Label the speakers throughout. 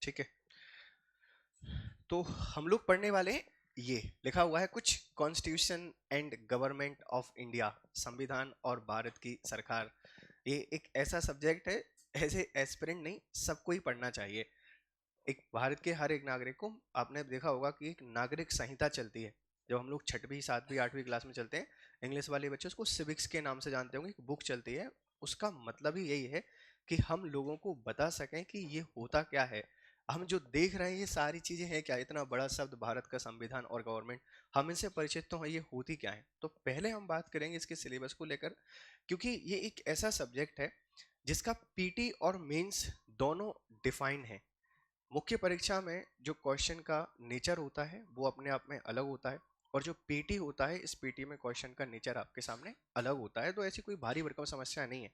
Speaker 1: ठीक है, तो हम लोग पढ़ने वाले हैं, ये लिखा हुआ है कुछ, constitution and government of India, संविधान और भारत की सरकार। ये एक ऐसा सब्जेक्ट है, ऐसे एस्पिरेंट नहीं, सबको ही पढ़ना चाहिए। एक भारत के हर एक नागरिक को, आपने देखा होगा कि एक नागरिक संहिता चलती है, जब हम लोग छठवीं सातवीं आठवीं क्लास में चलते हैं, इंग्लिश वाले बच्चे उसको सिविक्स के नाम से जानते होंगे, एक बुक चलती है। उसका मतलब ही यही है कि हम लोगों को बता सकें कि ये होता क्या है, हम जो देख रहे हैं ये सारी चीजें हैं क्या, इतना बड़ा शब्द भारत का संविधान और गवर्नमेंट, हम इनसे परिचित तो हैं, ये होती क्या है। तो पहले हम बात करेंगे इसके सिलेबस को लेकर, क्योंकि ये एक ऐसा सब्जेक्ट है जिसका पीटी और मेंस दोनों डिफाइन है। मुख्य परीक्षा में जो क्वेश्चन का नेचर होता है वो अपने आप में अलग होता है, और जो पीटी होता है, इस पीटी में क्वेश्चन का नेचर आपके सामने अलग होता है। तो ऐसी कोई भारी भरकम समस्या नहीं है।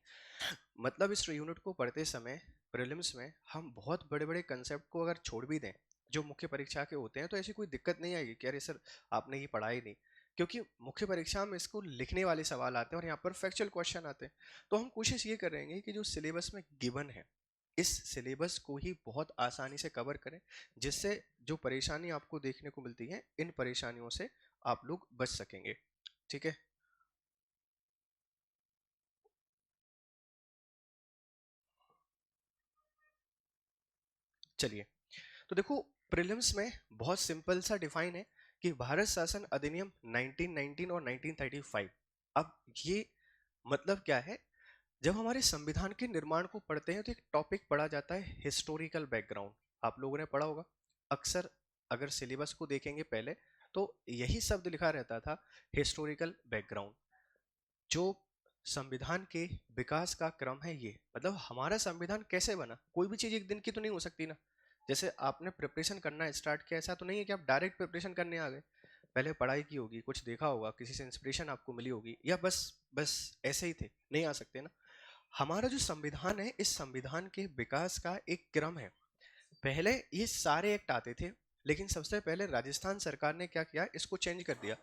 Speaker 1: मतलब इस यूनिट को पढ़ते समय प्रीलिम्स में हम बहुत बड़े बड़े कंसेप्ट को अगर छोड़ भी दें जो मुख्य परीक्षा के होते हैं, तो ऐसी कोई दिक्कत नहीं आएगी कि अरे सर आपने ये पढ़ा ही नहीं, क्योंकि मुख्य परीक्षा में इसको लिखने वाले सवाल आते हैं और यहाँ पर फैक्चुअल क्वेश्चन आते हैं। तो हम कोशिश ये करेंगे कि जो सिलेबस में गिवन है, इस सिलेबस को ही बहुत आसानी से कवर करें, जिससे जो परेशानी आपको देखने को मिलती है, इन परेशानियों से आप लोग बच सकेंगे। ठीक है, चलिए। तो देखो, प्रीलिम्स में बहुत सिंपल सा डिफाइन है कि भारत शासन अधिनियम 1919 और 1935। अब ये मतलब क्या है, जब हमारे संविधान के निर्माण को पढ़ते हैं तो एक टॉपिक पढ़ा जाता है हिस्टोरिकल बैकग्राउंड। आप लोगों ने पढ़ा होगा अक्सर, अगर सिलेबस को देखेंगे पहले तो यही शब्द लिखा रहता था, हिस्टोरिकल बैकग्राउंड। जो संविधान के विकास का क्रम है, ये मतलब हमारा संविधान कैसे बना, कोई भी चीज एक दिन की तो नहीं हो सकती ना। जैसे आपने प्रिपरेशन करना स्टार्ट किया, ऐसा तो नहीं है कि आप डायरेक्ट प्रिपरेशन करने आ गए, पहले पढ़ाई की होगी, कुछ देखा होगा, किसी से इंस्पिरेशन आपको मिली होगी, या बस बस ऐसे ही थे, नहीं आ सकते ना। हमारा जो संविधान है, इस संविधान के विकास का एक क्रम है। पहले ये सारे एक्ट आते थे, लेकिन सबसे पहले राजस्थान सरकार ने क्या किया, इसको चेंज कर दिया,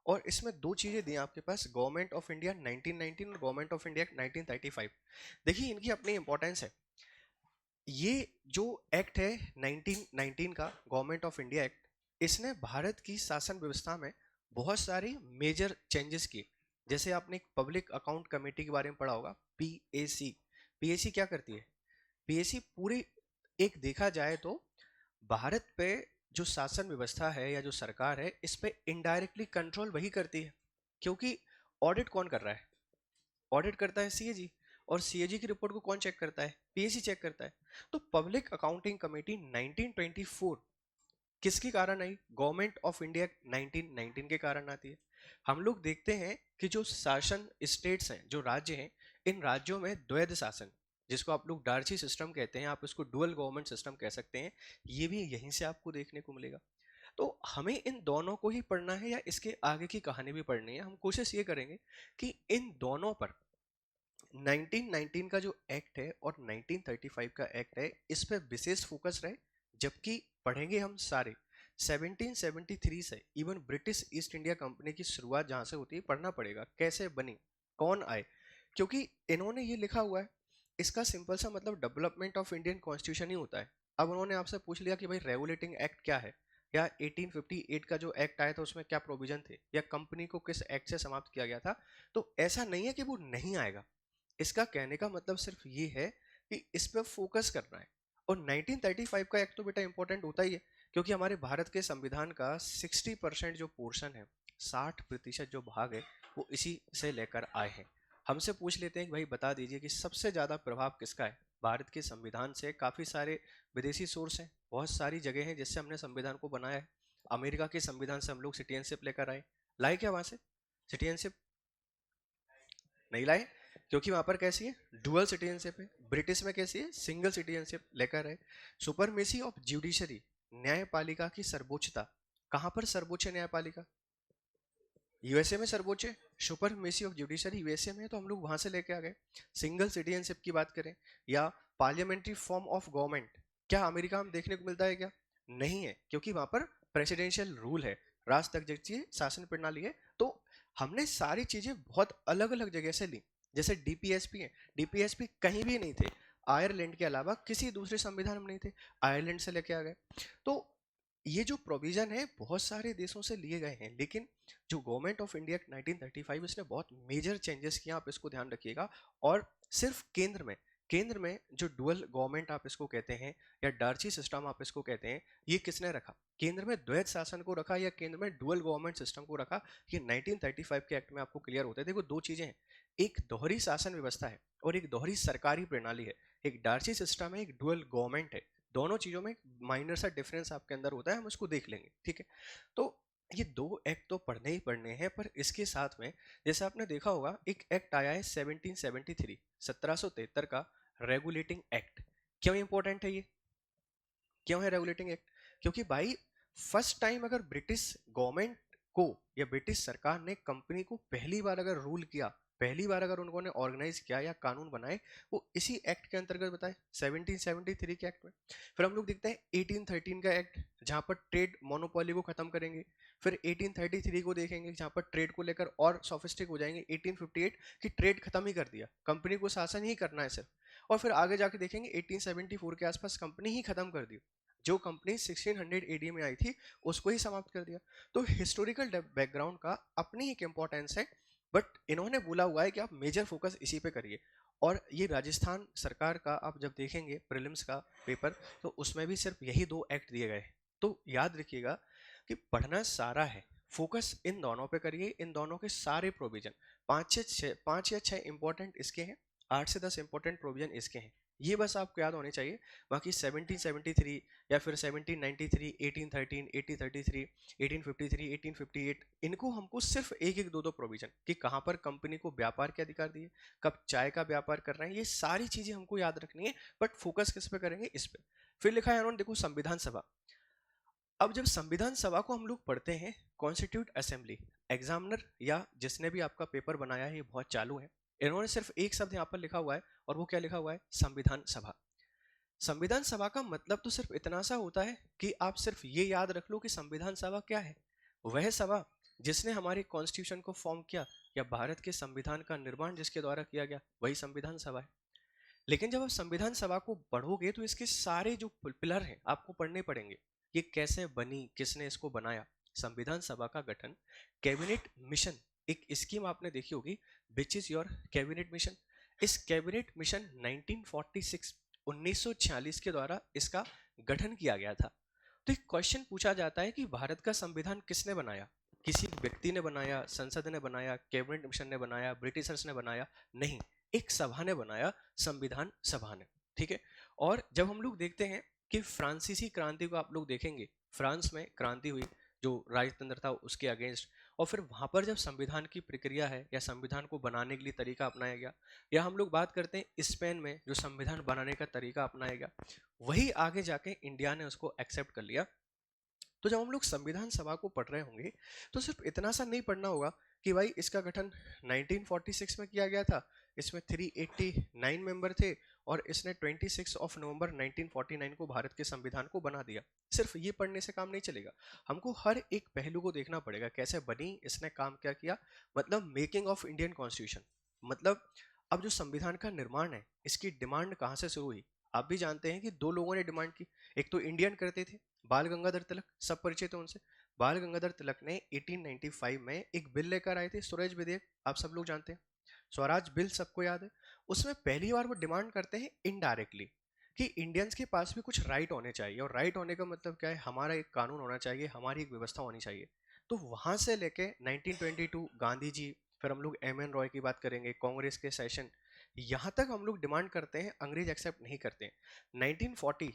Speaker 1: और इसमें दो चीजें दी आपके पास, गवर्नमेंट ऑफ इंडिया 1919 और गवर्नमेंट ऑफ इंडिया 1935। देखिए इनकी अपनी इंपॉर्टेंस है। ये जो एक्ट है 1919 का, गवर्नमेंट ऑफ इंडिया एक्ट, इसने भारत की शासन व्यवस्था में बहुत सारी मेजर चेंजेस किए। जैसे आपने एक पब्लिक अकाउंट कमेटी के बारे में पढ़ा होगा, पीएसी। पीएसी क्या करती है, पीएसी पूरी, एक देखा जाए तो भारत पे जो शासन व्यवस्था है या जो सरकार है, इस पे इनडायरेक्टली कंट्रोल वही करती है, क्योंकि ऑडिट कौन कर रहा है, ऑडिट करता है सीएजी, और सीएजी की रिपोर्ट को कौन चेक करता है, पीएसी चेक करता है। तो पब्लिक अकाउंटिंग कमेटी 1924 किसके कारण आई, गवर्नमेंट ऑफ इंडिया 1919 के कारण आती है। हम लोग देखते हैं कि जो शासन स्टेट्स हैं, जो राज्य हैं, इन राज्यों में द्वैध शासन, जिसको आप लोग डार्ची सिस्टम कहते हैं, आप इसको डुअल गवर्नमेंट सिस्टम कह सकते हैं, ये भी यहीं से आपको देखने को मिलेगा। तो हमें इन दोनों को ही पढ़ना है या इसके आगे की कहानी भी पढ़नी है। हम कोशिश ये करेंगे कि इन दोनों पर 1919 का जो एक्ट है और 1935 का एक्ट है, इस पे विशेष फोकस रहे, जबकि पढ़ेंगे हम सारे 1773 से, even British east India company की शुरुआत जहां से होती है, पढ़ना पड़ेगा कैसे बनी, कौन आए, क्योंकि इन्होंने ये लिखा हुआ है। इसका सिंपल सा मतलब डेवलपमेंट ऑफ इंडियन कॉन्स्टिट्यूशन ही होता है। अब उन्होंने आपसे पूछ लिया कि भाई रेगुलेटिंग एक्ट क्या है, या 1858 का जो एक्ट आया था उसमें क्या प्रोविजन थे, या कंपनी को किस एक्ट से समाप्त किया गया था, तो ऐसा नहीं है कि वो नहीं आएगा। इसका कहने का मतलब सिर्फ ये है कि इस पे फोकस करना है। और 1935 का एक्ट तो बेटा इंपॉर्टेंट होता ही है, क्योंकि हमारे भारत के संविधान का 60% जो पोर्शन है, 60% जो भाग है, वो इसी से लेकर आए हैं। हमसे पूछ लेते हैं कि भाई बता दीजिए कि सबसे ज़्यादा प्रभाव किसका है भारत के संविधान से। काफ़ी सारे विदेशी सोर्स हैं, बहुत सारी जगह हैं जिससे हमने संविधान को बनाया है। अमेरिका के संविधान से हम लोग सिटीजनशिप लेकर आए, लाए क्या वहाँ से सिटीजनशिप, नहीं लाए, क्योंकि वहां पर कैसी है, डुअल सिटीजनशिप है। ब्रिटिश में कैसी है, सिंगल सिटीजनशिप लेकर है। सुपरमेसी ऑफ जुडिशरी, न्यायपालिका की सर्वोच्चता, कहां पर सर्वोच्च न्यायपालिका, यूएसए में सर्वोच्च है। सुपरमेसी ऑफ जुडिशरी यूएसए में है, तो हम लोग वहां से लेके आ गए। सिंगल सिटीजनशिप की बात करें, या पार्लियामेंट्री फॉर्म ऑफ गवर्नमेंट, क्या अमेरिका में देखने को मिलता है क्या, नहीं है, क्योंकि वहां पर प्रेसिडेंशियल रूल है, राष्ट्रपति शासन प्रणाली है। तो हमने सारी चीजें बहुत अलग अलग जगह से ली। जैसे डीपीएसपी है, डीपीएसपी कहीं भी नहीं थे, आयरलैंड के अलावा किसी दूसरे संविधान में नहीं थे, आयरलैंड से लेके आ गए। तो ये जो प्रोविजन है बहुत सारे देशों से लिए गए हैं, लेकिन जो गवर्नमेंट ऑफ इंडिया एक्ट 1935 इसने बहुत मेजर चेंजेस किया, आप इसको ध्यान रखिएगा। और सिर्फ केंद्र में जो डुअल गवर्नमेंट आप इसको कहते हैं या डार्ची सिस्टम आप इसको कहते हैं, ये किसने रखा? केंद्र में द्वैध शासन को रखा या केंद्र में डुअल गवर्नमेंट सिस्टम को रखा? ये 1935 के एक्ट में आपको क्लियर होता है। देखो दो चीजें हैं, एक दोहरी शासन व्यवस्था है और एक दोहरी सरकारी प्रणाली है। एक डार्ची सिस्टम है, एक डुअल गवर्नमेंट है। दोनों चीजों में माइनर सा डिफरेंस आपके अंदर होता है, हम उसको देख लेंगे, ठीक है। तो ये दो एक्ट तो पढ़ने ही पढ़ने हैं, पर इसके साथ में जैसे आपने देखा होगा एक एक्ट आया है 1773 1773 का रेगुलेटिंग एक्ट। क्यों इंपॉर्टेंट है ये, क्यों है रेगुलेटिंग एक्ट? क्योंकि भाई फर्स्ट टाइम अगर ब्रिटिश गवर्नमेंट को या ब्रिटिश सरकार ने कंपनी को पहली बार अगर रूल किया, पहली बार अगर उन्होंने ऑर्गेनाइज किया या कानून बनाए, वो इसी एक्ट के अंतर्गत बताए 1773 के एक्ट में। फिर हम लोग देखते हैं 1813 का एक्ट, जहां पर ट्रेड मोनोपोली को खत्म करेंगे। फिर 1833 को देखेंगे, जहां पर ट्रेड को लेकर और सोफिस्टिक हो जाएंगे। 1858 की ट्रेड खत्म ही कर दिया, कंपनी को शासन ही करना है सिर्फ। और फिर आगे जाके देखेंगे 1874 के आसपास कंपनी ही खत्म कर दी, जो कंपनी 1600 एडी में आई थी उसको ही समाप्त कर दिया। तो हिस्टोरिकल बैकग्राउंड का अपनी एक इंपॉर्टेंस है, बट इन्होंने बोला हुआ है कि आप मेजर फोकस इसी पे करिए। और ये राजस्थान सरकार का आप जब देखेंगे प्रीलिम्स का पेपर, तो उसमें भी सिर्फ यही दो एक्ट दिए गए हैं। तो याद रखिएगा कि पढ़ना सारा है, फोकस इन दोनों पे करिए, इन दोनों के सारे प्रोविजन, पाँच या छः इंपॉर्टेंट इसके हैं, 8 से 10 इंपॉर्टेंट प्रोविजन इसके हैं, ये बस आपको याद होने चाहिए। बाकी 1773 या फिर 1793, 1813, 1833, 1853, 1858, इनको हमको सिर्फ एक एक दो दो प्रोविजन कि कहाँ पर कंपनी को व्यापार के अधिकार दिए, कब चाय का व्यापार कर रहे हैं, ये सारी चीजें हमको याद रखनी है। बट फोकस किस पे करेंगे? इस पे। फिर लिखा है उन्होंने, देखो संविधान सभा। अब जब संविधान सभा को हम लोग पढ़ते हैं, कॉन्स्टिट्यूट असेंबली, एग्जामिनर या जिसने भी आपका पेपर बनाया है, ये बहुत चालू है, इन्होंने सिर्फ एक शब्द यहाँ पर लिखा हुआ है, और वो क्या लिखा हुआ है? संविधान सभा। संविधान सभा का मतलब तो सिर्फ इतना सा होता है कि आप सिर्फ ये याद रख लो कि संविधान सभा क्या है। वह सभा जिसने हमारे कॉन्स्टिट्यूशन को फॉर्म किया या भारत के संविधान का निर्माण जिसके द्वारा किया गया, वही संविधान सभा है। लेकिन जब आप संविधान सभा को पढ़ोगे तो इसके सारे जो पिलर हैं आपको पढ़ने पड़ेंगे। ये कैसे बनी, किसने इसको बनाया? संविधान सभा का गठन कैबिनेट मिशन, एक स्कीम आपने देखी होगी, which is your cabinet mission. इस कैबिनेट मिशन 1946 के द्वारा इसका गठन किया गया था। तो एक क्वेश्चन पूछा जाता है कि भारत का संविधान किसने बनाया? किसी व्यक्ति ने बनाया, संसद ने बनाया, कैबिनेट मिशन ने बनाया, ब्रिटिशर्स ने बनाया? नहीं, एक सभा ने बनाया, संविधान सभा ने, ठीक है। और जब हम लोग देखते हैं कि फ्रांसीसी क्रांति को आप लोग देखेंगे, फ्रांस में क्रांति हुई जो राजतंत्र था उसके अगेंस्ट, और फिर वहां पर जब संविधान की प्रक्रिया है या संविधान को बनाने के लिए तरीका अपनाया गया, या हम लोग बात करते हैं स्पेन में जो संविधान बनाने का तरीका अपनाया गया, वही आगे जाके इंडिया ने उसको एक्सेप्ट कर लिया। तो जब हम लोग संविधान सभा को पढ़ रहे होंगे तो सिर्फ इतना सा नहीं पढ़ना होगा कि भाई इसका गठन 1946 में किया गया था, इसमें 389 मेंबर थे, और इसने 26 ऑफ नवंबर 1949 को भारत के संविधान को बना दिया। सिर्फ ये पढ़ने से काम नहीं चलेगा, हमको हर एक पहलू को देखना पड़ेगा, कैसे बनी, इसने काम क्या किया, मतलब मेकिंग ऑफ इंडियन कॉन्स्टिट्यूशन। मतलब अब जो संविधान का निर्माण है, इसकी डिमांड कहाँ से शुरू हुई? आप भी जानते हैं कि दो लोगों ने डिमांड की। एक तो इंडियन करते थे, बाल गंगाधर तिलक, सब परिचित है उनसे। बाल गंगाधर तिलक ने 1895 में एक बिल लेकर आए थे, स्वराज विधेयक, आप सब लोग जानते हैं, स्वराज बिल सबको याद है। उसमें पहली बार वो डिमांड करते हैं इनडायरेक्टली कि इंडियंस के पास भी कुछ राइट होने चाहिए, और राइट होने का मतलब क्या है? हमारा एक कानून होना चाहिए, हमारी एक व्यवस्था होनी चाहिए। तो वहां से लेके 1922 गांधी जी, फिर हम लोग एम एन रॉय की बात करेंगे, कांग्रेस के सेशन, यहाँ तक हम लोग डिमांड करते हैं, अंग्रेज एक्सेप्ट नहीं करते हैं। 1940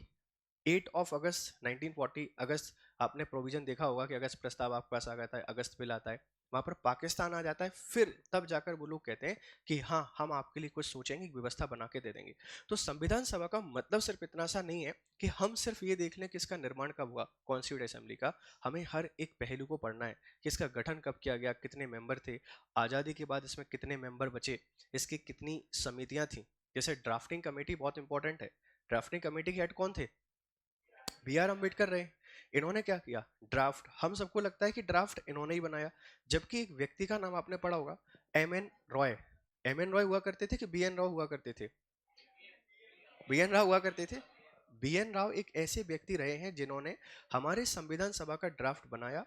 Speaker 1: 8 ऑफ अगस्त 1940 अगस्त, आपने प्रोविजन देखा होगा कि अगस्त प्रस्ताव आपके पास आ जाता है, अगस्त बिल आता है, वहां पर पाकिस्तान आ जाता है, फिर तब जाकर वो लोग कहते हैं कि हाँ हम आपके लिए कुछ सोचेंगे, व्यवस्था बना के दे देंगे। तो संविधान सभा का मतलब सिर्फ इतना सा नहीं है कि हम सिर्फ ये देख लें कि इसका निर्माण कब हुआ, कॉन्स्टिट्यूट असेंबली का, हमें हर एक पहलू को पढ़ना है कि इसका गठन कब किया गया, कितने मेंबर थे, आज़ादी के बाद इसमें कितने मेंबर बचे, इसकी कितनी समितियां थी। जैसे ड्राफ्टिंग कमेटी बहुत इंपॉर्टेंट है, ड्राफ्टिंग कमेटी के हेड कौन थे? बी आर अम्बेडकर रहे। इन्होंने क्या किया? ड्राफ्ट, हम सबको लगता है कि ड्राफ्ट इन्होंने ही बनाया, जबकि एक व्यक्ति का नाम आपने पढ़ा होगा, M N Roy. M N Roy हुआ करते थे कि बी एन राव हुआ करते थे? बी एन राव हुआ करते थे। बी एन राव एक ऐसे व्यक्ति रहे हैं जिन्होंने हमारे संविधान सभा का ड्राफ्ट बनाया।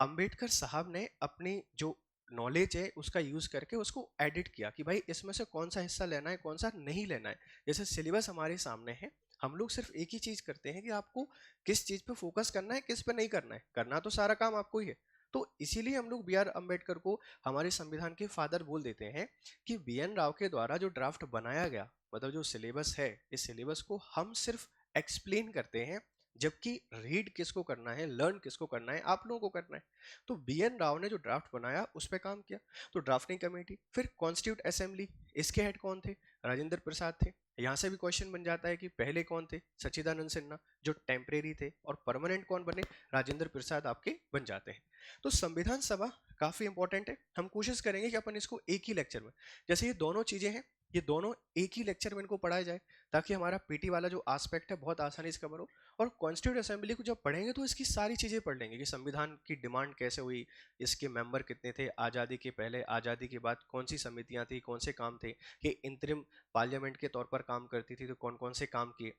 Speaker 1: अंबेडकर साहब ने अपनी जो नॉलेज है उसका यूज करके उसको एडिट किया कि भाई इसमें से कौन सा हिस्सा लेना है कौन सा नहीं लेना है। जैसे सिलेबस हमारे सामने है, हम लोग सिर्फ एक ही चीज करते हैं कि आपको किस चीज पे फोकस करना है किस पे नहीं करना है, करना तो सारा काम आपको ही है। तो इसीलिए हम लोग बी आर अम्बेडकर को हमारे संविधान के फादर बोल देते हैं कि बी एन राव के द्वारा जो ड्राफ्ट बनाया गया, मतलब जो सिलेबस है, इस सिलेबस को हम सिर्फ एक्सप्लेन करते हैं, जबकि रीड किसको करना है, लर्न किसको करना है, आप लोगों को करना है। तो बी एन राव ने जो ड्राफ्ट बनाया उस पर काम किया। तो ड्राफ्टिंग कमेटी, फिर कॉन्स्टिट्यूट असेंबली, इसके हेड कौन थे? राजेंद्र प्रसाद थे। यहाँ से भी क्वेश्चन बन जाता है कि पहले कौन थे? सच्चिदानंद सिन्हा, जो टेम्परेरी थे, और परमानेंट कौन बने? राजेंद्र प्रसाद आपके बन जाते हैं। तो संविधान सभा काफी इंपॉर्टेंट है। हम कोशिश करेंगे कि अपन इसको एक ही लेक्चर में, जैसे ये दोनों चीजें हैं, ये दोनों एक ही लेक्चर में इनको पढ़ाया जाए, ताकि हमारा पीटी वाला जो एस्पेक्ट है बहुत आसानी से कवर हो। और कॉन्स्टिट्यूट असेंबली को जब पढ़ेंगे तो इसकी सारी चीजें पढ़ लेंगे कि संविधान की डिमांड कैसे हुई, इसके मेंबर कितने थे, आज़ादी के पहले आज़ादी के बाद कौन सी समितियां थी, कौन से काम थे, ये इंतरिम पार्लियामेंट के तौर पर काम करती थी तो कौन कौन से काम किए।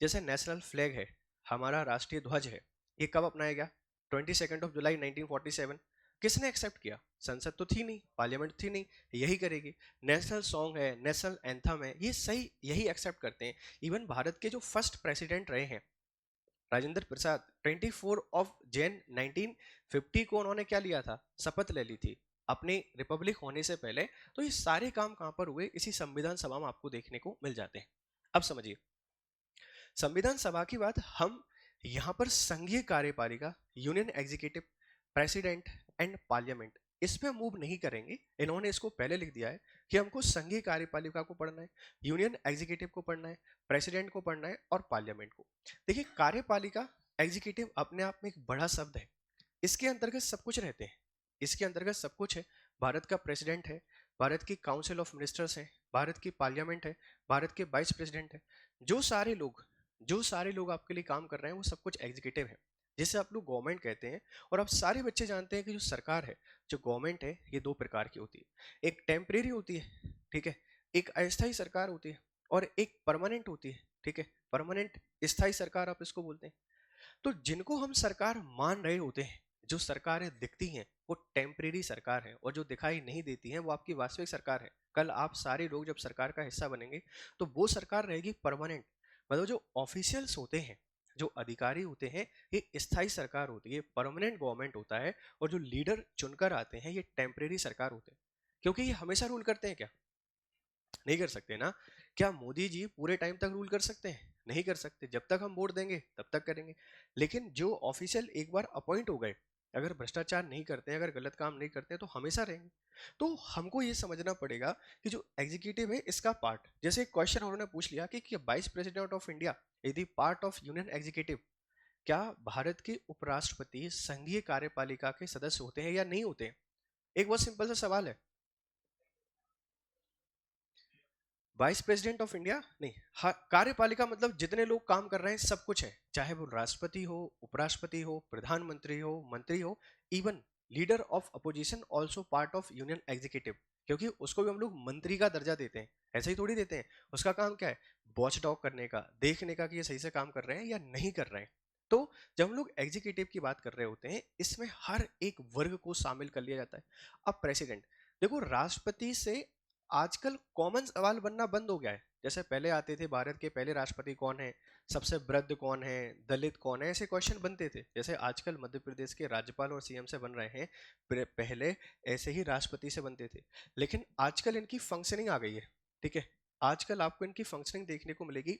Speaker 1: जैसे नेशनल फ्लैग है, हमारा राष्ट्रीय ध्वज है, ये कब अपनाया गया? 22 जुलाई 1947। किसने एक्सेप्ट किया? संसद तो थी नहीं, पार्लियामेंट थी नहीं, यही करेगी। नेशनल सॉन्ग है, नेशनल एंथम है, ये सही यही एक्सेप्ट करते हैं। इवन भारत के जो फर्स्ट प्रेसिडेंट रहे हैं राजेंद्र प्रसाद, 24 जैन 1950 को उन्होंने क्या लिया था? शपथ ले ली थी अपनी रिपब्लिक होने से पहले। तो ये सारे काम कहां पर हुए? इसी संविधान सभा में आपको देखने को मिल जाते हैं। अब समझिए, संविधान सभा की बात हम यहां पर संघीय कार्यपालिका, union executive, president and parliament, इस पे मूव नहीं करेंगे। इन्होंने इसको पहले लिख दिया है कि हमको संघीय कार्यपालिका को पढ़ना है, यूनियन एग्जीक्यूटिव को पढ़ना है, प्रेसिडेंट को पढ़ना है और पार्लियामेंट को। देखिए, कार्यपालिका, एग्जीक्यूटिव अपने आप में एक बड़ा शब्द है, इसके अंतर्गत सब कुछ रहते हैं, इसके अंतर्गत सब कुछ है। भारत का प्रेसिडेंट है, भारत की काउंसिल ऑफ मिनिस्टर्स है, भारत की पार्लियामेंट है, भारत के वाइस प्रेसिडेंट है। जो सारे लोग आपके लिए काम कर रहे हैं वो सब कुछ एग्जीक्यूटिव है, जिसे आप लोग गवर्नमेंट कहते हैं। और आप सारे बच्चे जानते हैं कि जो सरकार है, जो गवर्नमेंट है, ये दो प्रकार की होती है। एक टेम्परेरी होती है, ठीक है, एक अस्थायी सरकार होती है, और एक परमानेंट होती है, ठीक है, परमानेंट स्थायी सरकार आप इसको बोलते हैं। तो जिनको हम सरकार मान रहे होते हैं, जो सरकारें दिखती हैं वो टेम्परेरी सरकार है, और जो दिखाई नहीं देती हैं वो आपकी वास्तविक सरकार है। कल आप सारे लोग जब सरकार का हिस्सा बनेंगे तो वो सरकार रहेगी परमानेंट। मतलब जो ऑफिशियल्स होते हैं, जो अधिकारी होते हैं, ये स्थायी सरकार होती है, परमानेंट गवर्नमेंट होता है। और जो लीडर चुनकर आते हैं ये टेम्परेरी सरकार होते हैं। क्योंकि ये हमेशा रूल करते हैं क्या? नहीं कर सकते ना। क्या मोदी जी पूरे टाइम तक रूल कर सकते हैं? नहीं कर सकते। जब तक हम वोट देंगे तब तक करेंगे। लेकिन जो ऑफिशियल एक बार अपॉइंट हो गए, अगर भ्रष्टाचार नहीं करते हैं, अगर गलत काम नहीं करते हैं, तो हमेशा रहेंगे। तो हमको ये समझना पड़ेगा कि जो एग्जीक्यूटिव है इसका पार्ट, जैसे क्वेश्चन उन्होंने पूछ लिया कि वाइस प्रेसिडेंट ऑफ इंडिया यदि पार्ट ऑफ यूनियन एग्जीक्यूटिव, क्या भारत के उपराष्ट्रपति संघीय कार्यपालिका के सदस्य होते हैं या नहीं होते हैं? एक बहुत सिंपल सा सवाल है। वाइस प्रेसिडेंट ऑफ इंडिया नहीं, हाँ, कार्यपालिका मतलब जितने लोग काम कर रहे हैं सब कुछ है, चाहे वो राष्ट्रपति हो, उपराष्ट्रपति हो, प्रधानमंत्री हो, मंत्री हो, even leader of opposition also part of union executive. क्योंकि उसको भी हम लोग मंत्री का दर्जा देते हैं, ऐसे ही थोड़ी देते हैं। उसका काम क्या है? वॉच डॉग करने का, देखने का कि ये सही से काम कर रहे हैं या नहीं कर रहे हैं। तो जब हम लोग एग्जीक्यूटिव की बात कर रहे होते हैं, इसमें हर एक वर्ग को शामिल कर लिया जाता है। अब प्रेसिडेंट, देखो, राष्ट्रपति से आजकल कॉमन सवाल बनना बंद हो गया है। जैसे पहले आते थे, भारत के पहले राष्ट्रपति कौन है, सबसे वृद्ध कौन है, दलित कौन है, ऐसे क्वेश्चन बनते थे। जैसे आजकल मध्य प्रदेश के राज्यपाल और सीएम से बन रहे हैं, पहले ऐसे ही राष्ट्रपति से बनते थे। लेकिन आजकल इनकी फंक्शनिंग आ गई है, ठीक है। आजकल आपको इनकी फंक्शनिंग देखने को मिलेगी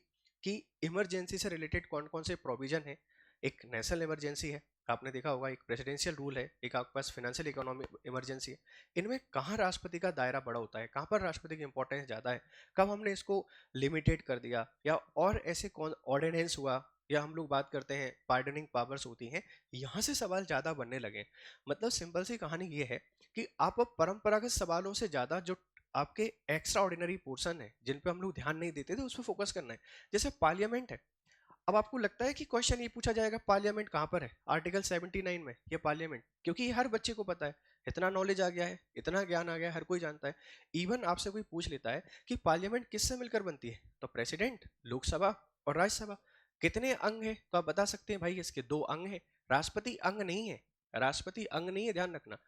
Speaker 1: कि इमरजेंसी से रिलेटेड कौन कौन से प्रोविजन है। एक नेशनल इमरजेंसी है, आपने देखा होगा, एक प्रेसिडेंशियल रूल है, एक आपके पास फाइनेंशियल इकोनॉमिक इमरजेंसी है। इनमें कहाँ राष्ट्रपति का दायरा बड़ा होता है, कहाँ पर राष्ट्रपति की इंपॉर्टेंस ज़्यादा है, कब हमने इसको लिमिटेड कर दिया, या और ऐसे कौन ऑर्डिनेंस हुआ, या हम लोग बात करते हैं पार्डनिंग पावर्स होती हैं, यहाँ से सवाल ज़्यादा बनने लगे। मतलब सिंपल सी कहानी ये है कि आप अब परंपरागत सवालों से ज़्यादा जो आपके एक्स्ट्रा ऑर्डिनरी पोर्सन है, जिन पे हम लोग ध्यान नहीं देते थे, उस पर फोकस करना है। जैसे पार्लियामेंट है, अब आपको लगता है कि क्वेश्चन ये पूछा जाएगा पार्लियामेंट कहाँ पर है? आर्टिकल 79 में ये पार्लियामेंट, क्योंकि ये हर बच्चे को पता है इतना नॉलेज आ गया है, इतना ज्ञान आ गया है, हर कोई जानता है। इवन आपसे कोई पूछ लेता है कि पार्लियामेंट किससे मिलकर बनती है, तो प्रेसिडेंट, लोकसभा और राज्यसभा। कितने अंग है, तो आप बता सकते हैं भाई इसके 2 अंग है। राष्ट्रपति अंग नहीं है, राष्ट्रपति अंग नहीं है, ध्यान रखना।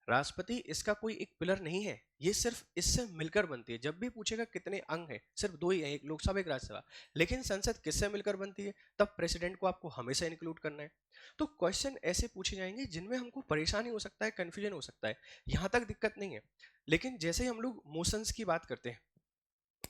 Speaker 1: राष्ट्रपति इसका कोई एक पिलर नहीं है, ये सिर्फ इससे मिलकर बनती है। जब भी पूछेगा कितने अंग हैं, सिर्फ 2 ही हैं, एक लोकसभा एक राज्यसभा। लेकिन संसद किससे मिलकर बनती है, तब प्रेसिडेंट को आपको हमेशा इंक्लूड करना है। तो क्वेश्चन ऐसे पूछे जाएंगे जिनमें हमको परेशानी हो सकता है, कंफ्यूजन हो सकता है, यहां तक दिक्कत नहीं है। लेकिन जैसे ही हम लोग मोशंस की बात करते हैं,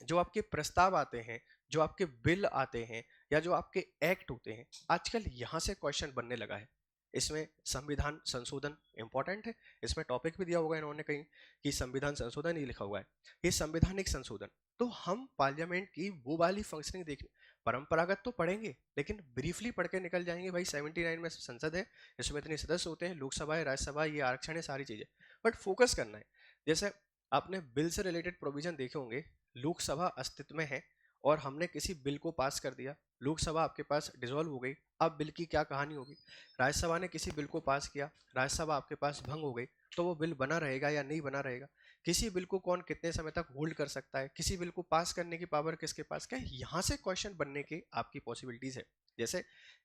Speaker 1: जो आपके प्रस्ताव आते हैं, जो आपके बिल आते हैं, या जो आपके एक्ट होते हैं, आजकल यहां से क्वेश्चन बनने लगा है। इसमें संविधान संशोधन इंपॉर्टेंट है। इसमें टॉपिक भी दिया होगा इन्होंने कहीं कि संविधान संशोधन ही लिखा हुआ है, ये संवैधानिक संशोधन। तो हम पार्लियामेंट की वो वाली फंक्शनिंग देखने, परंपरागत तो पढ़ेंगे लेकिन ब्रीफली पढ़ के निकल जाएंगे भाई। 79 में संसद है, इसमें इतने सदस्य होते हैं, लोकसभा है, राज्यसभा, ये आरक्षण है, सारी चीजें। बट फोकस करना है, जैसे आपने बिल से रिलेटेड प्रोविजन देखे होंगे। लोकसभा अस्तित्व में है और हमने किसी बिल को पास कर दिया, लोकसभा आपके पास डिसॉल्व हो गई, अब बिल की क्या कहानी होगी। राज्यसभा ने किसी बिल को पास किया, राज्यसभा आपके पास भंग हो गई, तो वो बिल बना रहेगा या नहीं बना रहेगा। किसी बिल को कौन कितने समय तक होल्ड कर सकता है, किसी बिल को पास करने की पावर किसके पास क्या है, यहाँ से क्वेश्चन बनने की आपकी पॉसिबिलिटीज है। जैसे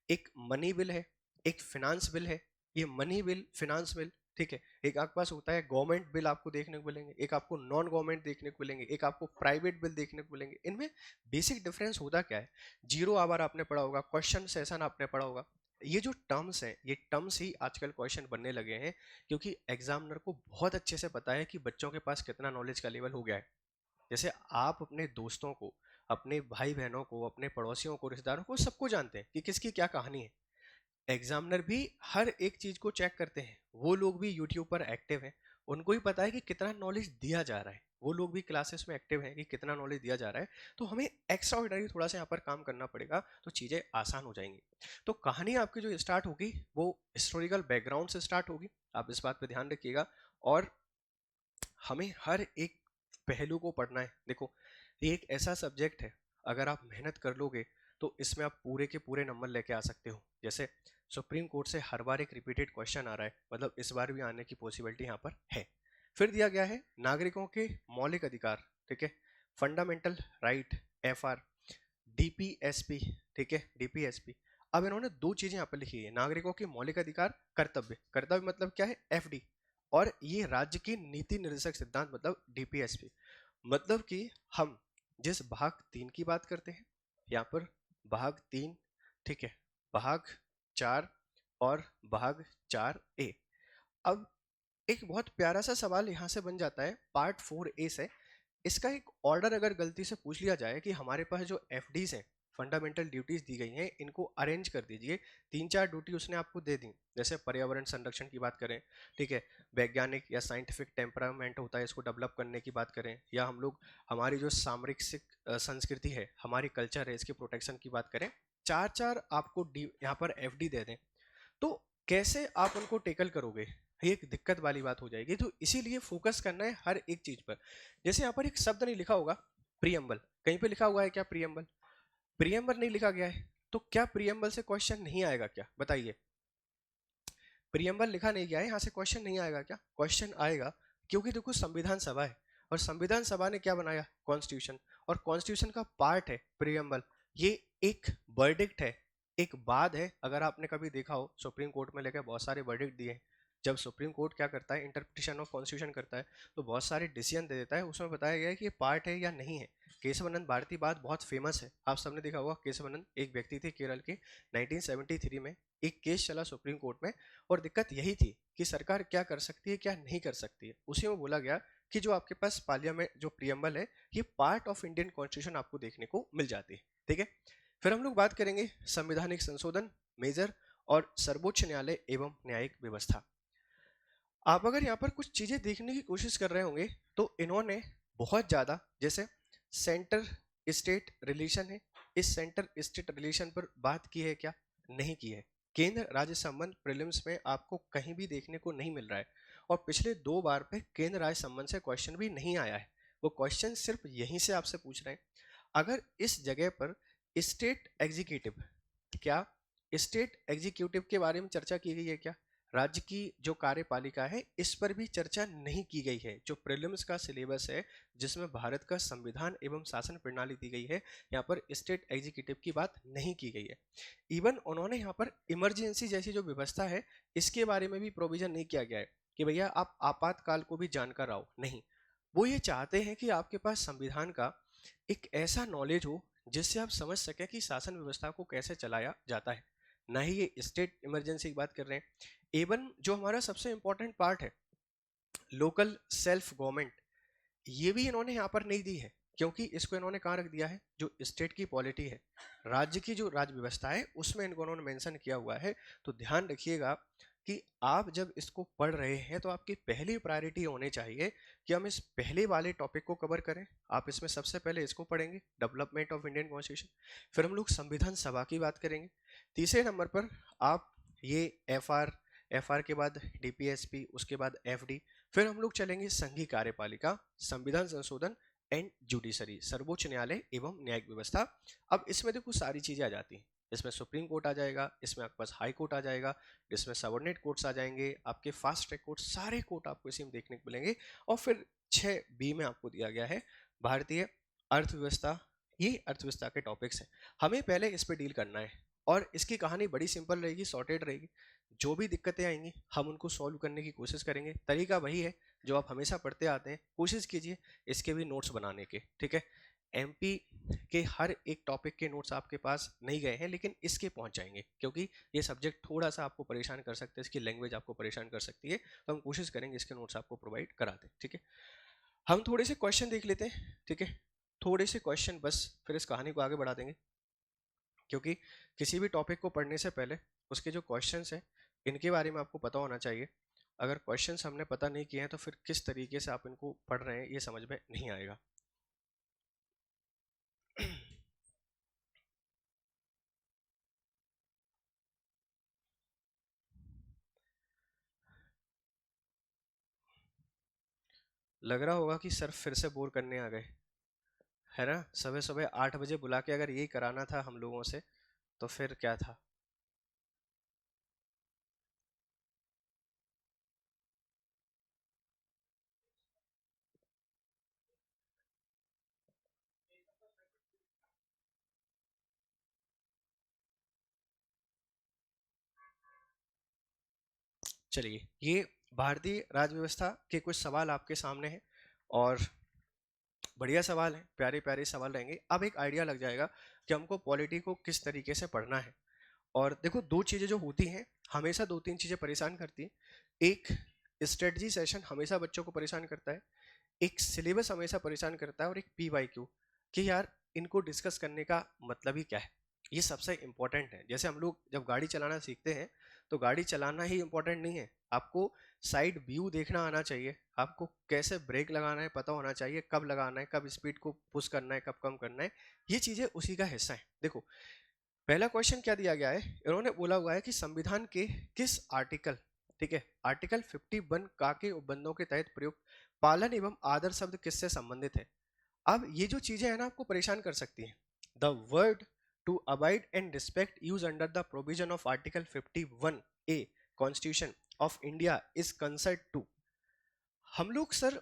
Speaker 1: एक मनी बिल है, एक फिनांस बिल है। ये मनी बिल, फिनांस बिल, ठीक है, एक आपके पास होता है गवर्नमेंट बिल आपको देखने को मिलेंगे, एक आपको नॉन गवर्नमेंट देखने को मिलेंगे, एक आपको प्राइवेट बिल देखने को मिलेंगे। इनमें बेसिक डिफरेंस होता क्या है, जीरो आवर आपने पढ़ा होगा, क्वेश्चन सेशन आपने पढ़ा होगा। ये जो टर्म्स हैं, ये टर्म्स ही आजकल क्वेश्चन बनने लगे हैं, क्योंकि एग्जामिनर को बहुत अच्छे से पता है कि बच्चों के पास कितना नॉलेज का लेवल हो गया है। जैसे आप अपने दोस्तों को, अपने भाई बहनों को, अपने पड़ोसियों को, रिश्तेदारों को, सबको जानते हैं कि किसकी क्या कहानी है। एग्जामिनर भी हर एक चीज को चेक करते हैं, वो लोग भी यूट्यूब पर एक्टिव हैं, उनको ही पता है कि कितना नॉलेज दिया जा रहा है, वो लोग भी क्लासेस में एक्टिव हैं कि कितना नॉलेज दिया जा रहा है। तो हमें एक्स्ट्रा ऑर्डिनरी थोड़ा सा यहाँ पर काम करना पड़ेगा, तो चीजें आसान हो जाएंगी। तो कहानी आपकी जो स्टार्ट होगी वो हिस्टोरिकल बैकग्राउंड से स्टार्ट होगी, आप इस बात पे ध्यान रखिएगा। और हमें हर एक पहलू को पढ़ना है। देखो, ये एक ऐसा सब्जेक्ट है, अगर आप मेहनत कर लोगे तो इसमें आप पूरे के पूरे नंबर लेके आ सकते हो। जैसे सुप्रीम कोर्ट से हर बार एक रिपीटेड क्वेश्चन आ रहा है, मतलब इस बार भी आने की पॉसिबिलिटी यहाँ पर है। फिर दिया गया है नागरिकों के मौलिक अधिकार, ठीक है, फंडामेंटल राइट, एफआर, डीपीएसपी, ठीक है, डीपीएसपी। अब इन्होंने 2 चीजें यहाँ पर लिखी है, नागरिकों के मौलिक अधिकार, कर्तव्य, कर्तव्य मतलब क्या है, एफडी, और ये राज्य की नीति निर्देशक सिद्धांत मतलब डीपीएसपी। मतलब कि हम जिस भाग 3 की बात करते हैं, यहाँ पर भाग 3, ठीक है, भाग 4 और भाग 4A। अब एक बहुत प्यारा सा सवाल यहाँ से बन जाता है पार्ट 4A से। इसका एक ऑर्डर अगर गलती से पूछ लिया जाए कि हमारे पास जो एफडीज हैं, फंडामेंटल ड्यूटीज दी गई हैं, इनको अरेंज कर दीजिए, 3-4 ड्यूटी उसने आपको दे दी। जैसे पर्यावरण संरक्षण की बात करें, ठीक है, वैज्ञानिक या साइंटिफिक टेम्परामेंट होता है, इसको डेवलप करने की बात करें, या हम लोग हमारी जो सामरिक संस्कृति है, हमारी कल्चर है, इसके प्रोटेक्शन की बात करें, 4-4 आपको यहाँ पर एफडी दे दें, तो कैसे आप उनको टेकल करोगे, ये एक दिक्कत वाली बात हो जाएगी। तो इसीलिए फोकस करना है हर एक चीज पर। जैसे यहाँ पर एक शब्द नहीं लिखा होगा, प्रियम्बल, कहीं पे लिखा हुआ है क्या प्रियम्बल? प्रियम्बल नहीं लिखा गया है, तो क्या प्रियम्बल से क्वेश्चन नहीं आएगा क्या, बताइए। प्रियम्बल लिखा नहीं गया है, यहाँ से क्वेश्चन नहीं आएगा क्या? क्वेश्चन आएगा, क्योंकि देखो संविधान सभा है, और संविधान सभा ने क्या बनाया, कॉन्स्टिट्यूशन, और कॉन्स्टिट्यूशन का पार्ट है प्रियम्बल। ये एक वर्डिक्ट है, एक बाद है। अगर आपने कभी देखा हो, सुप्रीम कोर्ट में लेकर बहुत सारे वर्डिक्ट दिए हैं। जब सुप्रीम कोर्ट क्या करता है, इंटरप्रिटेशन ऑफ कॉन्स्टिट्यूशन करता है, तो बहुत सारे डिसीजन दे देता है, उसमें बताया गया है कि ये पार्ट है या नहीं है। केशवानंद भारती बात बहुत फेमस है, आप सबने देखा होगा। केशवानंद एक व्यक्ति थे केरल के, 1973 में एक केस चला सुप्रीम कोर्ट में, और दिक्कत यही थी कि सरकार क्या कर सकती है, क्या नहीं कर सकती है। उसी में बोला गया कि जो आपके पास पार्लियामेंट जो प्रियम्बल है, ये पार्ट ऑफ इंडियन कॉन्स्टिट्यूशन आपको देखने को मिल जाती है, ठीक है। फिर हम लोग बात करेंगे संवैधानिक संशोधन, मेजर, और सर्वोच्च न्यायालय एवं न्यायिक व्यवस्था। आप अगर यहाँ पर कुछ चीजें देखने की कोशिश कर रहे होंगे, तो इन्होंने बहुत ज्यादा, जैसे सेंटर स्टेट रिलेशन है, इस सेंटर स्टेट रिलेशन पर बात की है क्या? नहीं की है। केंद्र राज्य संबंध प्रीलिम्स में आपको कहीं भी देखने को नहीं मिल रहा है, और पिछले 2 बार पे केंद्र राज्य संबंध से क्वेश्चन भी नहीं आया है। वो क्वेश्चन सिर्फ यहीं से आपसे पूछ रहे हैं। अगर इस जगह पर स्टेट एग्जीक्यूटिव, क्या स्टेट एग्जीक्यूटिव के बारे में चर्चा की गई है क्या? राज्य की जो कार्यपालिका है इस पर भी चर्चा नहीं की गई है। जो प्रीलिम्स का सिलेबस है जिसमें भारत का संविधान एवं शासन प्रणाली दी गई है, यहाँ पर स्टेट एग्जीक्यूटिव की बात नहीं की गई है। इवन उन्होंने यहाँ पर इमरजेंसी जैसी जो व्यवस्था है इसके बारे में भी प्रोविजन नहीं किया गया है कि भैया आप आपातकाल को भी जानकर आओ, नहीं। वो ये चाहते हैं कि आपके पास संविधान का एक ऐसा नॉलेज हो जिससे आप समझ सकें कि शासन व्यवस्था को कैसे चलाया जाता है, ना ही ये स्टेट इमरजेंसी की बात कर रहे हैं। एवन जो हमारा सबसे इंपॉर्टेंट पार्ट है लोकल सेल्फ गवर्नमेंट, ये भी इन्होंने यहाँ पर नहीं दी है, क्योंकि इसको इन्होंने कहाँ रख दिया है, जो स्टेट की पॉलिटी है, राज्य की जो राज्य व्यवस्था है उसमें इनको उन्होंने मेंशन किया हुआ है। तो ध्यान रखिएगा कि आप जब इसको पढ़ रहे हैं तो आपकी पहली प्रायोरिटी होनी चाहिए कि हम इस पहले वाले टॉपिक को कवर करें। आप इसमें सबसे पहले इसको पढ़ेंगे, डेवलपमेंट ऑफ इंडियन कॉन्स्टिट्यूशन, फिर हम लोग संविधान सभा की बात करेंगे। तीसरे नंबर पर आप ये एफ आर के बाद डीपीएसपी, उसके बाद एफडी, फिर हम लोग चलेंगे संघीय कार्यपालिका, संविधान संशोधन एंड जुडिशरी, सर्वोच्च न्यायालय एवं न्यायिक व्यवस्था। अब इसमें देखो सारी चीजें आ जाती हैं, इसमें सुप्रीम कोर्ट आ जाएगा, इसमें आपके पास हाई कोर्ट आ जाएगा, इसमें सबऑर्डिनेट कोर्ट्स आ जाएंगे, आपके फास्ट ट्रैक कोर्ट, सारे कोर्ट आपको इसी में देखने को मिलेंगे। और फिर 6B में आपको दिया गया है भारतीय अर्थव्यवस्था। ये अर्थव्यवस्था के टॉपिक्स हैं, हमें पहले इस पे डील करना है और इसकी कहानी बड़ी सिंपल रहेगी, सॉर्टेड रहेगी। जो भी दिक्कतें आएंगी हम उनको सॉल्व करने की कोशिश करेंगे। तरीका वही है जो आप हमेशा पढ़ते आते हैं, कोशिश कीजिए इसके भी नोट्स बनाने के, ठीक है। एमपी के हर एक टॉपिक के नोट्स आपके पास नहीं गए हैं लेकिन इसके पहुंच जाएंगे, क्योंकि ये सब्जेक्ट थोड़ा सा आपको परेशान कर सकते हैं, इसकी लैंग्वेज आपको परेशान कर सकती है, तो हम कोशिश करेंगे इसके नोट्स आपको प्रोवाइड करा दें, ठीक है। हम थोड़े से क्वेश्चन देख लेते हैं, ठीक है, थोड़े से क्वेश्चन बस, फिर इस कहानी को आगे बढ़ा देंगे। क्योंकि किसी भी टॉपिक को पढ़ने से पहले उसके जो क्वेश्चंस हैं इनके बारे में आपको पता होना चाहिए। अगर क्वेश्चंस हमने पता नहीं किए हैं तो फिर किस तरीके से आप इनको पढ़ रहे हैं ये समझ में नहीं आएगा। लग रहा होगा कि सर फिर से बोर करने आ गए, है ना। सुबह सुबह 8 बजे बुला के अगर यही कराना था हम लोगों से तो फिर क्या था। चलिए, ये भारतीय राज्य व्यवस्था के कुछ सवाल आपके सामने हैं और बढ़िया सवाल है, प्यारे प्यारे सवाल रहेंगे। अब एक आइडिया लग जाएगा कि हमको पॉलिटी को किस तरीके से पढ़ना है। और देखो दो चीजें जो होती हैं, हमेशा दो तीन चीजें परेशान करती हैं। एक स्ट्रेटजी सेशन हमेशा बच्चों को परेशान करता है, एक सिलेबस हमेशा परेशान करता है, और एक PYQ कि यार इनको डिस्कस करने का मतलब ही क्या है। ये सबसे इंपॉर्टेंट है। जैसे हम लोग जब गाड़ी चलाना सीखते हैं तो गाड़ी चलाना ही इंपॉर्टेंट नहीं है, आपको साइड व्यू देखना आना चाहिए, आपको कैसे ब्रेक लगाना है पता होना चाहिए, कब लगाना है, कब स्पीड को पुश करना है, कब कम करना है, ये चीजें उसी का हिस्सा है। देखो पहला क्वेश्चन क्या दिया गया है, इन्होंने बोला हुआ है कि संविधान के किस आर्टिकल, ठीक है, आर्टिकल 51 का के उपबंधों के तहत प्रयुक्त पालन एवं आदर शब्द किससे संबंधित है। अब ये जो चीजें हैं ना आपको परेशान कर सकती हैं। The word to abide and respect use under the provision of article 51A constitution of India is concert to. हम लोग सर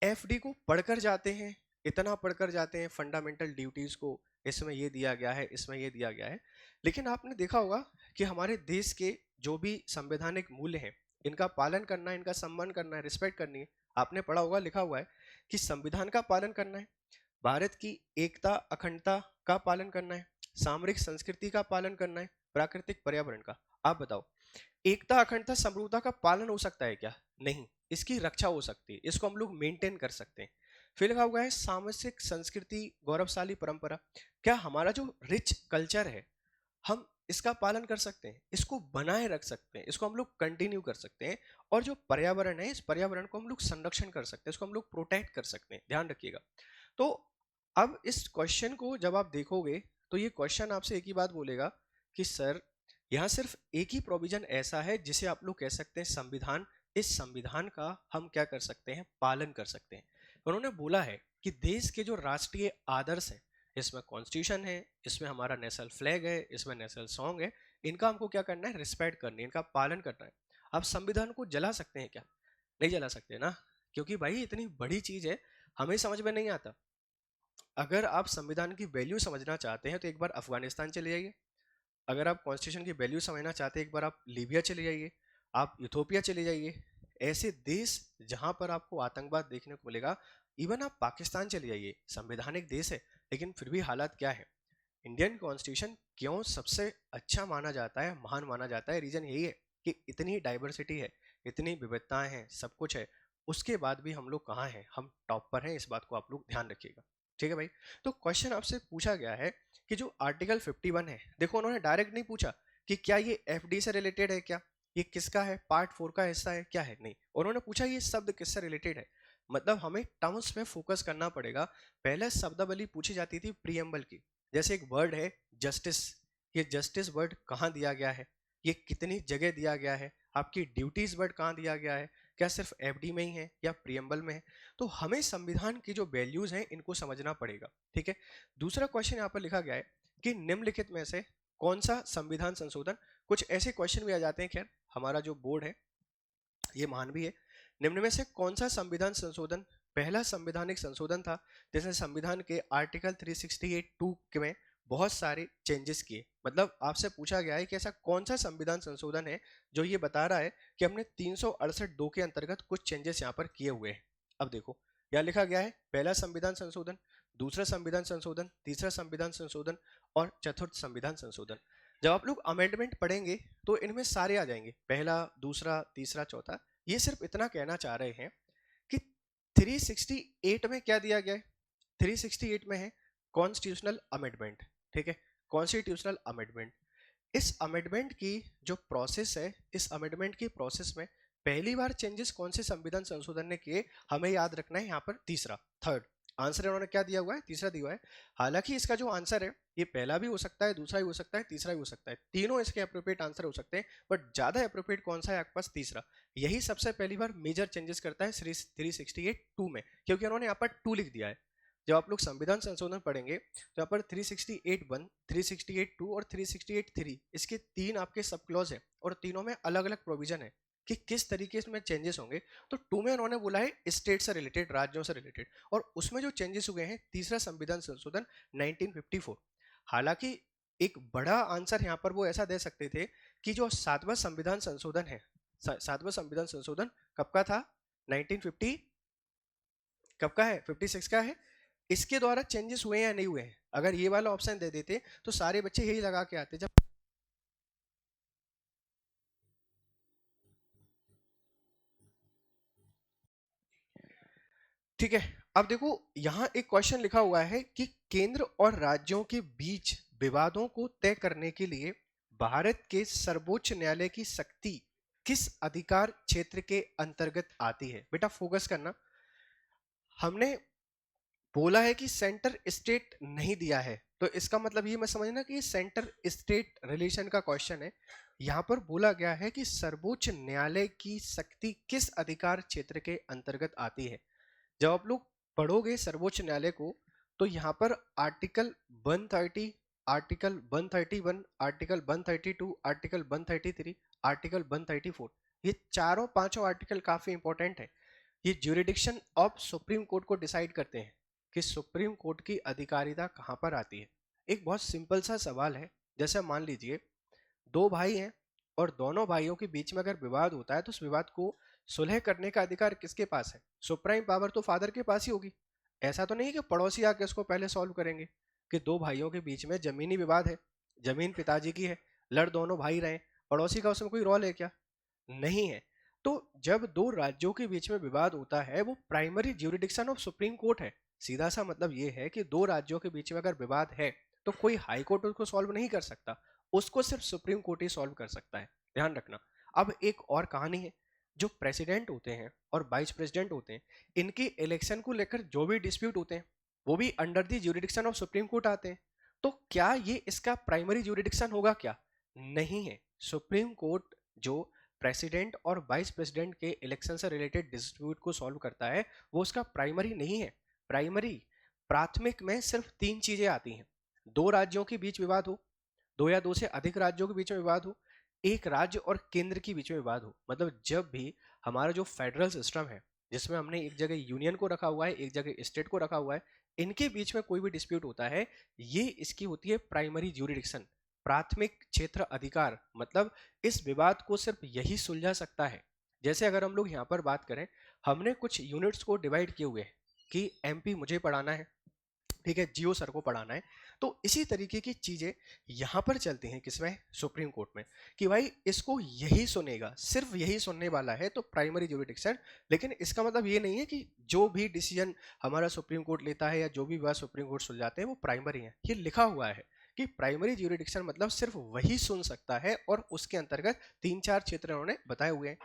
Speaker 1: FD को पढ़कर जाते हैं, इतना पढ़कर जाते हैं फंडामेंटल ड्यूटीज को, इसमें ये दिया गया है, इसमें ये दिया गया है, लेकिन आपने देखा होगा कि हमारे देश के जो भी संवैधानिक मूल्य हैं इनका पालन करना है, इनका सम्मान करना है, रिस्पेक्ट करनी है। आपने पढ़ा होगा, लिखा हुआ है कि संविधान का पालन करना है, भारत की एकता अखंडता का पालन करना है, सामरिक संस्कृति का पालन करना है, प्राकृतिक पर्यावरण का। आप बताओ, एकता अखंडता समरूपता का पालन हो सकता है क्या? नहीं, इसकी रक्षा हो सकती है, इसको हम लोग मेंटेन कर सकते हैं। फिर लिखा हुआ है सामाजिक संस्कृति गौरवशाली परंपरा, क्या हमारा जो रिच कल्चर है हम इसका पालन कर सकते हैं, इसको बनाए रख सकते हैं, इसको हम लोग कंटिन्यू कर सकते हैं, और जो पर्यावरण है इस पर्यावरण को हम लोग संरक्षण कर सकते हैं, इसको हम लोग प्रोटेक्ट कर सकते हैं, ध्यान रखिएगा। तो अब इस क्वेश्चन को जब आप देखोगे तो ये क्वेश्चन आपसे एक ही बात बोलेगा कि सर यहाँ सिर्फ एक ही प्रोविजन ऐसा है जिसे आप लोग कह सकते हैं संविधान, इस संविधान का हम क्या कर सकते हैं, पालन कर सकते हैं। उन्होंने बोला है कि देश के जो राष्ट्रीय आदर्श है, इसमें कॉन्स्टिट्यूशन है, इसमें हमारा नेशनल फ्लैग है, इसमें नेशनल सॉन्ग है, इनका हमको क्या करना है, रिस्पेक्ट करनी है, इनका पालन करना है। आप संविधान को जला सकते हैं क्या? नहीं जला सकते ना, क्योंकि भाई इतनी बड़ी चीज है, हमें समझ में नहीं आता। अगर आप संविधान की वैल्यू समझना चाहते हैं तो एक बार अफगानिस्तान चले जाइए। अगर आप कॉन्स्टिट्यूशन की वैल्यू समझना चाहते हैं एक बार आप लीबिया चले जाइए, आप इथोपिया चले जाइए। ऐसे देश जहां पर आपको आतंकवाद देखने को मिलेगा। इवन आप पाकिस्तान चले जाइए, संवैधानिक देश है लेकिन फिर भी हालात क्या है। इंडियन कॉन्स्टिट्यूशन क्यों सबसे अच्छा माना जाता है, महान माना जाता है, रीजन यही है कि इतनी डाइवर्सिटी है, इतनी विविधताएं हैं, सब कुछ है, उसके बाद भी हम लोग कहाँ हैं, हम टॉप पर हैं। इस बात को आप लोग ध्यान रखिएगा, ठीक है भाई। तो क्वेश्चन आपसे पूछा गया है कि जो आर्टिकल 51 है, देखो उन्होंने डायरेक्ट नहीं पूछा कि क्या ये एफडी से रिलेटेड है, क्या ये किसका है, पार्ट 4 का हिस्सा है, क्या है, नहीं, उन्होंने पूछा ये शब्द किससे रिलेटेड है। मतलब हमें टर्म्स पे फोकस करना पड़ेगा। पहले शब्दावली पूछी जाती थी प्रीएम्बल की, जैसे एक वर्ड है जस्टिस, ये जस्टिस वर्ड कहाँ दिया गया है, ये कितनी जगह दिया गया है, आपकी ड्यूटीज वर्ड कहाँ दिया गया है, क्या सिर्फ एफडी में ही है या प्रीएम्बल में है। तो हमें संविधान की जो वैल्यूज हैं इनको समझना पड़ेगा, ठीक है। दूसरा क्वेश्चन यहाँ पर लिखा गया है कि निम्नलिखित में से कौन सा संविधान संशोधन, कुछ ऐसे क्वेश्चन भी आ जाते हैं, खैर हमारा जो बोर्ड है ये महान भी है। निम्न में से कौन सा संविधान संशोधन पहला संवैधानिक संशोधन था जिसने संविधान के आर्टिकल 368(2) में बहुत सारे चेंजेस किए। मतलब आपसे पूछा गया है कि ऐसा कौन सा संविधान संशोधन है जो ये बता रहा है कि हमने 368(2) के अंतर्गत कुछ चेंजेस यहाँ पर किए हुए हैं। अब देखो यहाँ लिखा गया है पहला संविधान संशोधन, दूसरा संविधान संशोधन, तीसरा संविधान संशोधन और चतुर्थ संविधान संशोधन। जब आप लोग अमेंडमेंट पढ़ेंगे तो इनमें सारे आ जाएंगे, पहला, दूसरा, तीसरा, चौथा। ये सिर्फ इतना कहना चाह रहे हैं कि 368 में क्या दिया गया है, 368 में है कॉन्स्टिट्यूशनल अमेंडमेंट, ठीक है, कॉन्स्टिट्यूशनल अमेंडमेंट। इस अमेंडमेंट की जो प्रोसेस है, इस अमेंडमेंट की प्रोसेस में पहली बार चेंजेस कौन से संविधान संशोधन ने किए, हमें याद रखना है यहाँ पर तीसरा, थर्ड आंसर इन्होंने क्या दिया हुआ है, तीसरा दिया हुआ है। हालांकि इसका जो आंसर है ये पहला भी हो सकता है, दूसरा भी हो सकता है, तीसरा भी हो सकता है, तीनों इसके अप्रोप्रिएट आंसर हो सकते हैं, बट ज्यादा अप्रोप्रिएट कौन सा है आपके पास, तीसरा। यही सबसे पहली बार मेजर चेंजेस करता है 368(2) में, क्योंकि उन्होंने यहाँ पर 2 लिख दिया है। जब आप लोग संविधान संशोधन पढ़ेंगे तो यहाँ पर 368(1), 368(2) और 368(3) इसके 3 आपके सब क्लॉज है और तीनों में अलग अलग प्रोविजन है कि किस तरीके से चेंजेस होंगे। तो 2 में उन्होंने बोला है स्टेट से रिलेटेड, राज्यों से रिलेटेड, और उसमें जो चेंजेस हुए हैं तीसरा संविधान संशोधन 1954। हालांकि एक बड़ा आंसर यहाँ पर वो ऐसा दे सकते थे कि जो 7वां संविधान संशोधन है, 7वां संविधान संशोधन कब का था, 1950, कब का है, 56 का है। इसके द्वारा चेंजेस हुए या नहीं हुए हैं, अगर ये वाला ऑप्शन दे देते तो सारे बच्चे यही लगा के आते। जब ठीक है, अब देखो यहां एक क्वेश्चन लिखा हुआ है कि केंद्र और राज्यों के बीच विवादों को तय करने के लिए भारत के सर्वोच्च न्यायालय की शक्ति किस अधिकार क्षेत्र के अंतर्गत आती है। बेटा फोकस करना, हमने बोला है कि सेंटर स्टेट नहीं दिया है, तो इसका मतलब ये मैं समझना कि सेंटर स्टेट रिलेशन का क्वेश्चन है। यहां पर बोला गया है कि सर्वोच्च न्यायालय की शक्ति किस अधिकार क्षेत्र के अंतर्गत आती है। जब आप लोग पढ़ोगे सर्वोच्च न्यायालय को तो यहाँ पर article 130, article 131, article 132, article 133, article 134, ये चारों पांचों आर्टिकल काफी इंपॉर्टेंट है। ये ज्यूरिडिक्शन ऑफ सुप्रीम कोर्ट को डिसाइड करते हैं कि सुप्रीम कोर्ट की अधिकारिता कहाँ पर आती है। एक बहुत सिंपल सा सवाल है, जैसे मान लीजिए 2 भाई हैं और दोनों भाइयों के बीच में अगर विवाद होता है तो उस विवाद को सुलह करने का अधिकार किसके पास है, सुप्रीम पावर तो फादर के पास ही होगी। ऐसा तो नहीं है कि पड़ोसी आके उसको पहले सॉल्व करेंगे। कि 2 भाइयों के बीच में जमीनी विवाद है, जमीन पिताजी की है, लड़ दोनों भाई रहे, पड़ोसी का उसमें कोई रोल है क्या, नहीं है। तो जब 2 राज्यों के बीच में विवाद होता है वो primary jurisdiction of supreme court है। सीधा सा मतलब ये है कि 2 राज्यों के बीच में अगर विवाद है तो कोई हाई कोर्ट उसको सॉल्व नहीं कर सकता, उसको सिर्फ सुप्रीम कोर्ट ही सॉल्व कर सकता है, ध्यान रखना। अब एक और कहानी है, जो प्रेसिडेंट होते हैं और वाइस प्रेसिडेंट होते हैं, इनकी इलेक्शन को लेकर जो भी डिस्प्यूट होते हैं वो भी under the jurisdiction of supreme court आते हैं। तो क्या ये इसका प्राइमरी ज्यूरिडिक्शन होगा क्या, नहीं है। सुप्रीम कोर्ट जो प्रेसिडेंट और वाइस प्रेसिडेंट के इलेक्शन से रिलेटेड डिस्प्यूट को सॉल्व करता है वो उसका प्राइमरी नहीं है। प्राइमरी, प्राथमिक में सिर्फ 3 चीजें आती हैं, 2 राज्यों के बीच विवाद हो, 2 या 2 से अधिक राज्यों के बीच में विवाद हो, एक राज्य और केंद्र के बीच में विवाद हो, मतलब जब भी हमारा जो फेडरल सिस्टम है जिसमें हमने एक जगह यूनियन को रखा हुआ है, एक जगह स्टेट को रखा हुआ है, इनके बीच में कोई भी डिस्प्यूट होता है, ये इसकी होती है प्राइमरी ज्यूरिडिक्शन, प्राथमिक क्षेत्र अधिकार। मतलब इस विवाद को सिर्फ यही सुलझा सकता है। जैसे अगर हम लोग यहाँ पर बात करें, हमने कुछ यूनिट्स को डिवाइड किए हुए हैं कि एमपी मुझे पढ़ाना है, ठीक है, जियो सर को पढ़ाना है। तो इसी तरीके की चीजें यहां पर चलती हैं किसमें, सुप्रीम कोर्ट में, कि भाई इसको यही सुनेगा, सिर्फ यही सुनने वाला है, तो प्राइमरी ज्यूरिडिक्शन। लेकिन इसका मतलब ये नहीं है कि जो भी डिसीजन हमारा सुप्रीम कोर्ट लेता है या जो भी विवाद सुप्रीम कोर्ट सुलझाते हैं वो प्राइमरी है। ये लिखा हुआ है कि प्राइमरी ज्यूरिडिक्शन मतलब सिर्फ वही सुन सकता है, और उसके अंतर्गत 3-4 क्षेत्र उन्होंने बताए हुए हैं।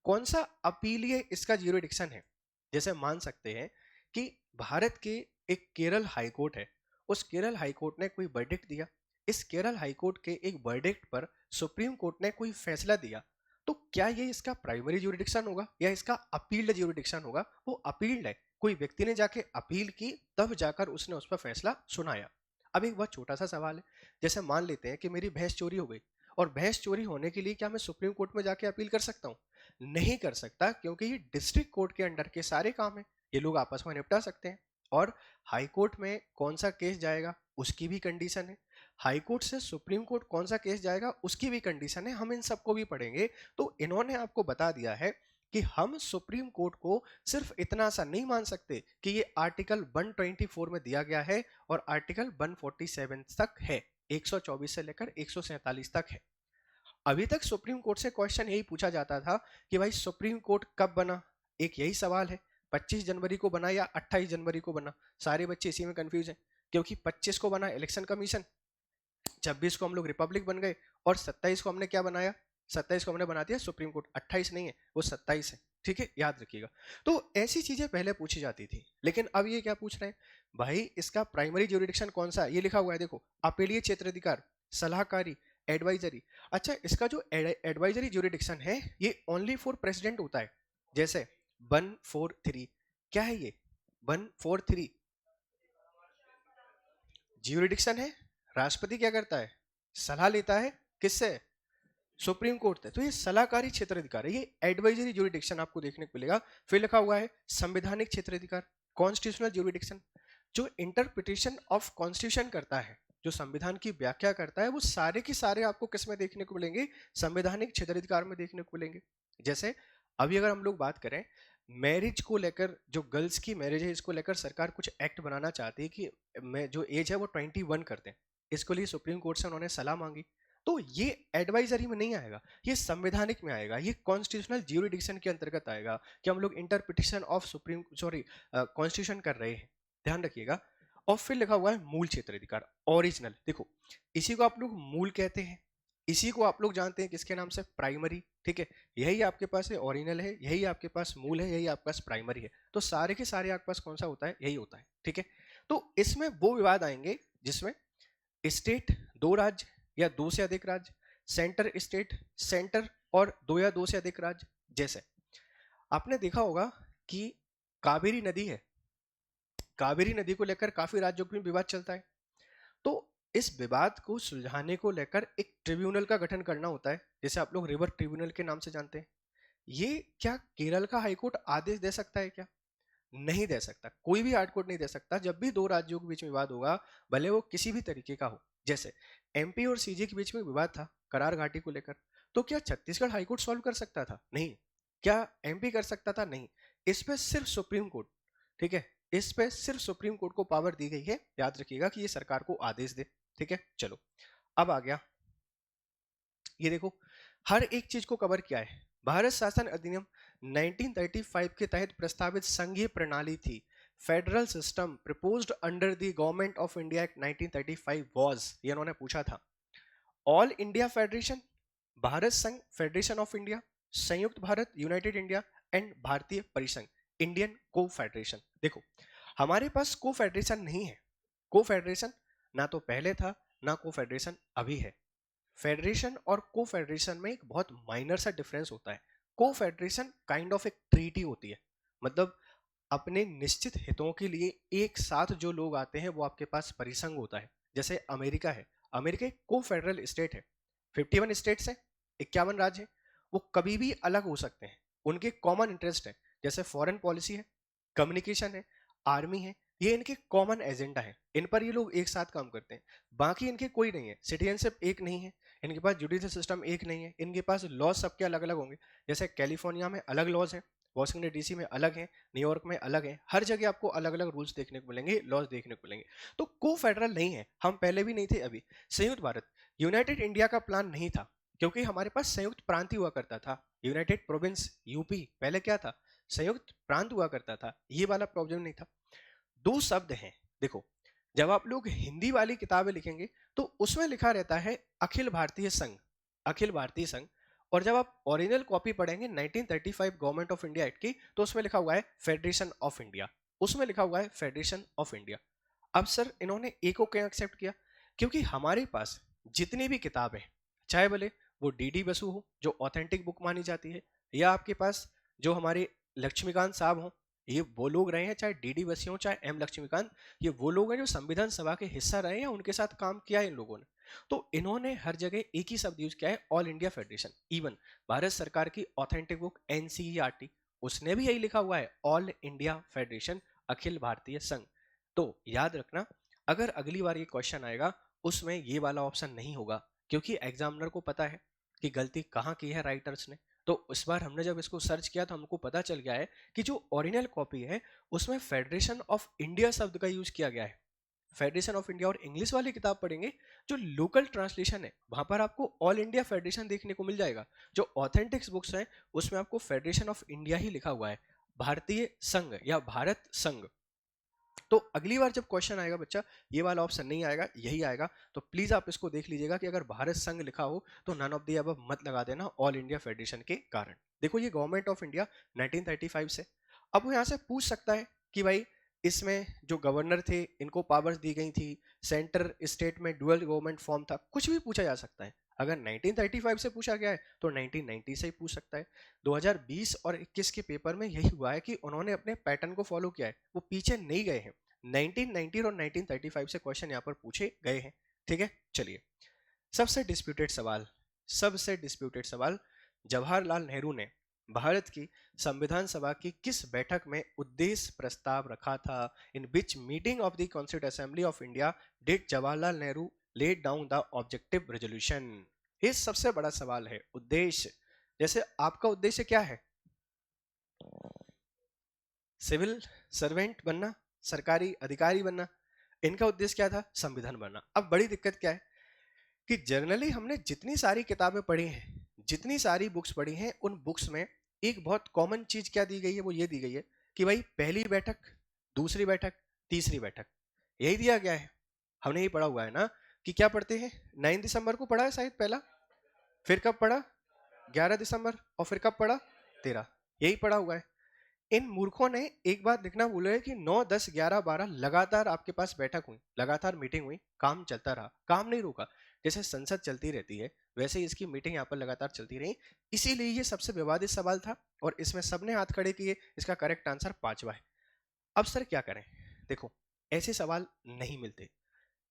Speaker 1: कौन सा अपीलीय इसका ज्यूरिडिक्शन है, जैसे मान सकते हैं कि भारत के एक केरल हाईकोर्ट है, उस केरल हाईकोर्ट ने कोई वर्डिक्ट दिया, इस केरल हाईकोर्ट के एक वर्डिक्ट पर सुप्रीम कोर्ट ने कोई फैसला दिया, तो क्या ये इसका प्राइमरी ज्यूरिडिक्शन होगा या इसका अपील्ड ज्यूरिडिक्शन होगा? वो अपील्ड है, कोई व्यक्ति ने जाके अपील की, तब जाकर उसने उस पर फैसला सुनाया। अब एक बहुत छोटा सा सवाल है, जैसे मान लेते हैं कि मेरी भैंस चोरी हो गई, और भैंस चोरी होने के लिए क्या मैं सुप्रीम कोर्ट में जाके अपील कर सकता हूँ? नहीं कर सकता, क्योंकि ये डिस्ट्रिक्ट कोर्ट के अंडर के सारे काम है, ये लोग आपस में निपटा सकते हैं। और हाई कोर्ट में कौन सा केस जाएगा उसकी भी कंडीशन है, हाई कोर्ट से सुप्रीम कोर्ट कौन सा केस जाएगा उसकी भी कंडीशन है, हम इन सबको भी पढ़ेंगे। तो इन्होंने आपको बता दिया है कि हम सुप्रीम कोर्ट को सिर्फ इतना सा नहीं मान सकते कि ये आर्टिकल 124 में दिया गया है और आर्टिकल 147 तक है, 124 से लेकर 147 तक है। अभी तक सुप्रीम कोर्ट से क्वेश्चन यही पूछा जाता था कि भाई सुप्रीम कोर्ट कब बना, एक यही सवाल है, 25 जनवरी को बना या 28 जनवरी को बना। सारे बच्चे इसी में कंफ्यूज हैं, क्योंकि 25 को बना इलेक्शन कमीशन, 26 को हम लोग रिपब्लिक बन गए, और 27 को हमने क्या बनाया, 27 को हमने बना दिया सुप्रीम कोर्ट। 28 नहीं है, वो 27 है, ठीक है, याद रखिएगा। तो ऐसी चीजें पहले पूछी जाती थी, लेकिन अब ये क्या पूछ रहे हैं, भाई इसका प्राइमरी ज्यूरिडिक्शन कौन सा है, ये लिखा हुआ है देखो, अपीलीय क्षेत्र अधिकार, सलाहकारी, एडवाइजरी। अच्छा, इसका जो एडवाइजरी ज्यूरिडिक्शन है ये ओनली फॉर प्रेसिडेंट होता है। जैसे 143, क्या है ये 143, ज्यूरिडिक्शन है, राष्ट्रपति क्या करता है, सलाह लेता है, किससे, सुप्रीम कोर्ट है, तो ये सलाहकारी क्षेत्र अधिकार है, ये एडवाइजरी ज्यूरिडिक्शन आपको देखने को मिलेगा। फिर लिखा हुआ है संवैधानिक क्षेत्र अधिकार, कॉन्स्टिट्यूशनल ज्यूरिडिक्शन, जो इंटरप्रिटेशन ऑफ कॉन्स्टिट्यूशन करता है, जो संविधान की व्याख्या करता है, वो सारे के सारे आपको किस में देखने को मिलेंगे, संवैधानिक क्षेत्र अधिकार में देखने को मिलेंगे। जैसे अभी अगर हम लोग बात करें मैरिज को लेकर, जो गर्ल्स की मैरिज है इसको लेकर सरकार कुछ एक्ट बनाना चाहती है कि मैं जो एज है वो 21 कर दें, इसको लिए सुप्रीम कोर्ट से उन्होंने सलाह मांगी, तो ये एडवाइजरी में नहीं आएगा, ये संवैधानिक में आएगा, ये कॉन्स्टिट्यूशनल ज्यूरिडिक्शन के अंतर्गत आएगा कि हम लोग इंटरप्रिटेशन ऑफ सुप्रीम कॉन्स्टिट्यूशन कर रहे हैं, ध्यान रखिएगा। और फिर लिखा हुआ है मूल क्षेत्र अधिकार, ओरिजिनल, देखो इसी को आप लोग मूल कहते हैं, इसी को आप लोग जानते हैं किसके नाम से, प्राइमरी, ठीक है, यही आपके पास है ओरिजिनल है, यही आपके पास मूल है, यही आपके पास प्राइमरी है, तो सारे के सारे आपके पास कौन सा होता है, यही होता है, ठीक है। तो इसमें वो विवाद आएंगे जिसमें स्टेट, दो राज्य या दो से अधिक राज्य, सेंटर स्टेट, सेंटर और दो या दो से अधिक राज्य। जैसे आपने देखा होगा कि कावेरी नदी है, कावेरी नदी को लेकर काफी राज्यों में विवाद चलता है, तो इस विवाद को सुलझाने को लेकर एक ट्रिब्यूनल का गठन करना होता है, जैसे आप लोग रिवर ट्रिब्यूनल के नाम से जानते हैं। ये क्या केरल का हाईकोर्ट आदेश दे सकता है क्या? नहीं दे सकता, कोई भी हाईकोर्ट नहीं दे सकता। जब भी दो राज्यों के बीच में विवाद होगा, भले वो किसी भी तरीके का हो, जैसे एमपी और सीजी के बीच में विवाद था करार घाटी को लेकर, तो क्या छत्तीसगढ़ हाईकोर्ट सॉल्व कर सकता था? नहीं। क्या एमपी कर सकता था? नहीं। इस पे सिर्फ सुप्रीम कोर्ट, ठीक है, इस पे सिर्फ सुप्रीम कोर्ट को पावर दी गई है, याद रखिएगा कि ये सरकार को आदेश दे, ठीक है। चलो अब आ गया, ये देखो हर एक चीज को कवर किया है। भारत शासन अधिनियम 1935 के तहत प्रस्तावित संघीय प्रणाली थी, federal system proposed under the government of India act 1935 was, ये उन्होंने पूछा था, ऑल इंडिया फेडरेशन, भारत संघ फेडरेशन ऑफ इंडिया, संयुक्त भारत यूनाइटेड इंडिया, एंड भारतीय परिसंघ इंडियन को फेडरेशन। देखो हमारे पास को फेडरेशन नहीं है, को फेडरेशन ना तो पहले था ना को फेडरेशन अभी है। फेडरेशन और को फेडरेशन में एक बहुत माइनर सा डिफरेंस होता है। को फेडरेशन काइंड ऑफ एक ट्रीटी होती है, मतलब अपने निश्चित हितों के लिए एक साथ जो लोग आते हैं वो आपके पास परिसंघ होता है। जैसे अमेरिका है, अमेरिका एक को फेडरल स्टेट है, 51 स्टेट्स है, 51 राज्य हैं, वो कभी भी अलग हो सकते हैं, उनके कॉमन इंटरेस्ट है, जैसे फॉरेन पॉलिसी है, कम्युनिकेशन है, आर्मी है, ये इनके कॉमन एजेंडा है, इन पर ये लोग एक साथ काम करते हैं। बाकी इनके कोई नहीं है, सिटीजनशिप एक नहीं है इनके पास, जुडिशियल सिस्टम एक नहीं है इनके पास, लॉज सबके अलग अलग होंगे, जैसे कैलिफोर्निया में अलग लॉज हैं, वॉशिंगटन डीसी में अलग है, न्यूयॉर्क में अलग है, हर जगह आपको अलग अलग रूल्स देखने को मिलेंगे, लॉज देखने को मिलेंगे। तो को फेडरल नहीं है, हम पहले भी नहीं थे अभी। संयुक्त भारत, यूनाइटेड इंडिया का प्लान नहीं था, क्योंकि हमारे पास संयुक्त प्रांत ही हुआ करता था, यूनाइटेड प्रोविंस यूपी पहले क्या था, संयुक्त प्रांत हुआ करता था, ये वाला प्रॉब्लम नहीं था। दो शब्द हैं, देखो जब आप लोग हिंदी वाली किताबें लिखेंगे तो उसमें लिखा रहता है अखिल भारतीय संघ, अखिल भारतीय संघ, और जब आप ओरिजिनल कॉपी पढ़ेंगे 1935 गवर्नमेंट ऑफ इंडिया एक्ट की, तो उसमें लिखा हुआ है फेडरेशन ऑफ इंडिया, उसमें लिखा हुआ है फेडरेशन ऑफ इंडिया। अब सर इन्होंने एक को क्यों एक्सेप्ट किया, क्योंकि हमारे पास जितनी भी किताबें, चाहे भले वो डीडी बसु हो जो ऑथेंटिक बुक मानी जाती है, या आपके पास जो हमारे लक्ष्मीकांत साहब हो, ये वो लोग रहे हैं, चाहे डीडी बसु हो चाहे एम लक्ष्मीकांत, ये वो लोग हैं जो संविधान सभा के हिस्सा रहे हैं या उनके साथ काम किया है इन लोगों ने। तो इन्होंने हर जगह एक ही शब्द यूज किया है, all India federation. Even Bharat सरकार की ऑथेंटिक बुक एनसीईआरटी, उसने भी यही लिखा हुआ है, all India federation, Akhil Bharatiya संघ। तो याद रखना, अगर अगली बार ये क्वेश्चन आएगा उसमें ये वाला ऑप्शन नहीं होगा, क्योंकि एग्जामिनर को पता है कि गलती कहाँ की है राइटर्स ने। तो इस बार हमने जब इसको सर्च किया तो हमको पता चल गया है कि जो ओरिजिनल कॉपी है उसमें फेडरेशन ऑफ इंडिया शब्द का यूज किया गया है, फेडरेशन ऑफ इंडिया। और इंग्लिश वाली किताब पढ़ेंगे जो लोकल ट्रांसलेशन है, वहां पर आपको ऑल इंडिया फेडरेशन देखने को मिल जाएगा। जो ऑथेंटिक्स बुक्स हैं उसमें आपको फेडरेशन ऑफ इंडिया ही लिखा हुआ है, भारतीय संघ या भारत संघ। तो अगली बार जब क्वेश्चन आएगा बच्चा, ये वाला ऑप्शन नहीं आएगा, यही आएगा। तो प्लीज आप इसको देख लीजिएगा कि अगर भारत संघ लिखा हो तो नन ऑफ द अबव मत लगा देना, ऑल इंडिया फेडरेशन के कारण। देखो ये गवर्नमेंट ऑफ इंडिया 1935 से। अब वो यहाँ से पूछ सकता है कि भाई इसमें जो गवर्नर थे इनको पावर्स दी गई थी, सेंटर स्टेट में डुअल गवर्नमेंट फॉर्म था, कुछ भी पूछा जा सकता है। अगर 1935 से पूछा गया है तो 1990 से ही पूछ सकता है। 2020 और 21 के पेपर में यही हुआ है कि उन्होंने अपने पैटर्न को फॉलो किया है, वो पीछे नहीं गए हैं। 1990 और 1935 से क्वेश्चन यहाँ पर पूछे गए हैं। ठीक है, चलिए सबसे डिस्प्यूटेड सवाल, सबसे डिस्प्यूटेड सवाल, जवाहरलाल नेहरू ने भारत की संविधान सभा की किस बैठक में उद्देश्य प्रस्ताव रखा था? In which meeting of the constituent assembly of India did Jawaharlal Nehru laid down the objective resolution? ये सबसे बड़ा सवाल है, उद्देश्य। जैसे आपका उद्देश्य क्या है, सिविल सर्वेंट बनना, सरकारी अधिकारी बनना, इनका उद्देश्य क्या था, संविधान बनना। अब बड़ी दिक्कत क्या है कि जनरली हमने जितनी सारी किताबें पढ़ी हैं, जितनी सारी बुक्स पढ़ी हैं, उन बुक्स में एक बहुत कॉमन चीज क्या दी गई है, वो ये दी गई है कि भाई पहली बैठक, दूसरी बैठक, तीसरी बैठक, यही दिया गया है। हमने ये पढ़ा हुआ है ना कि क्या पढ़ते हैं, 9 दिसंबर को पढ़ा है शायद पहला, फिर कब पढ़ा 11 दिसंबर, और फिर कब पढ़ा 13, यही पढ़ा हुआ है। इन मूर्खों ने एक बात लिखना भूला है कि 9, 10, 11, 12 लगातार आपके पास बैठक हुई, लगातार मीटिंग हुई, काम चलता रहा, काम नहीं रुका। जैसे संसद चलती रहती है वैसे ही इसकी मीटिंग यहाँ पर लगातार चलती रही, इसीलिए ये सबसे विवादित सवाल था और इसमें सबने हाथ खड़े किए। इसका करेक्ट आंसर 5वां है। अब सर क्या करें, देखो ऐसे सवाल नहीं मिलते,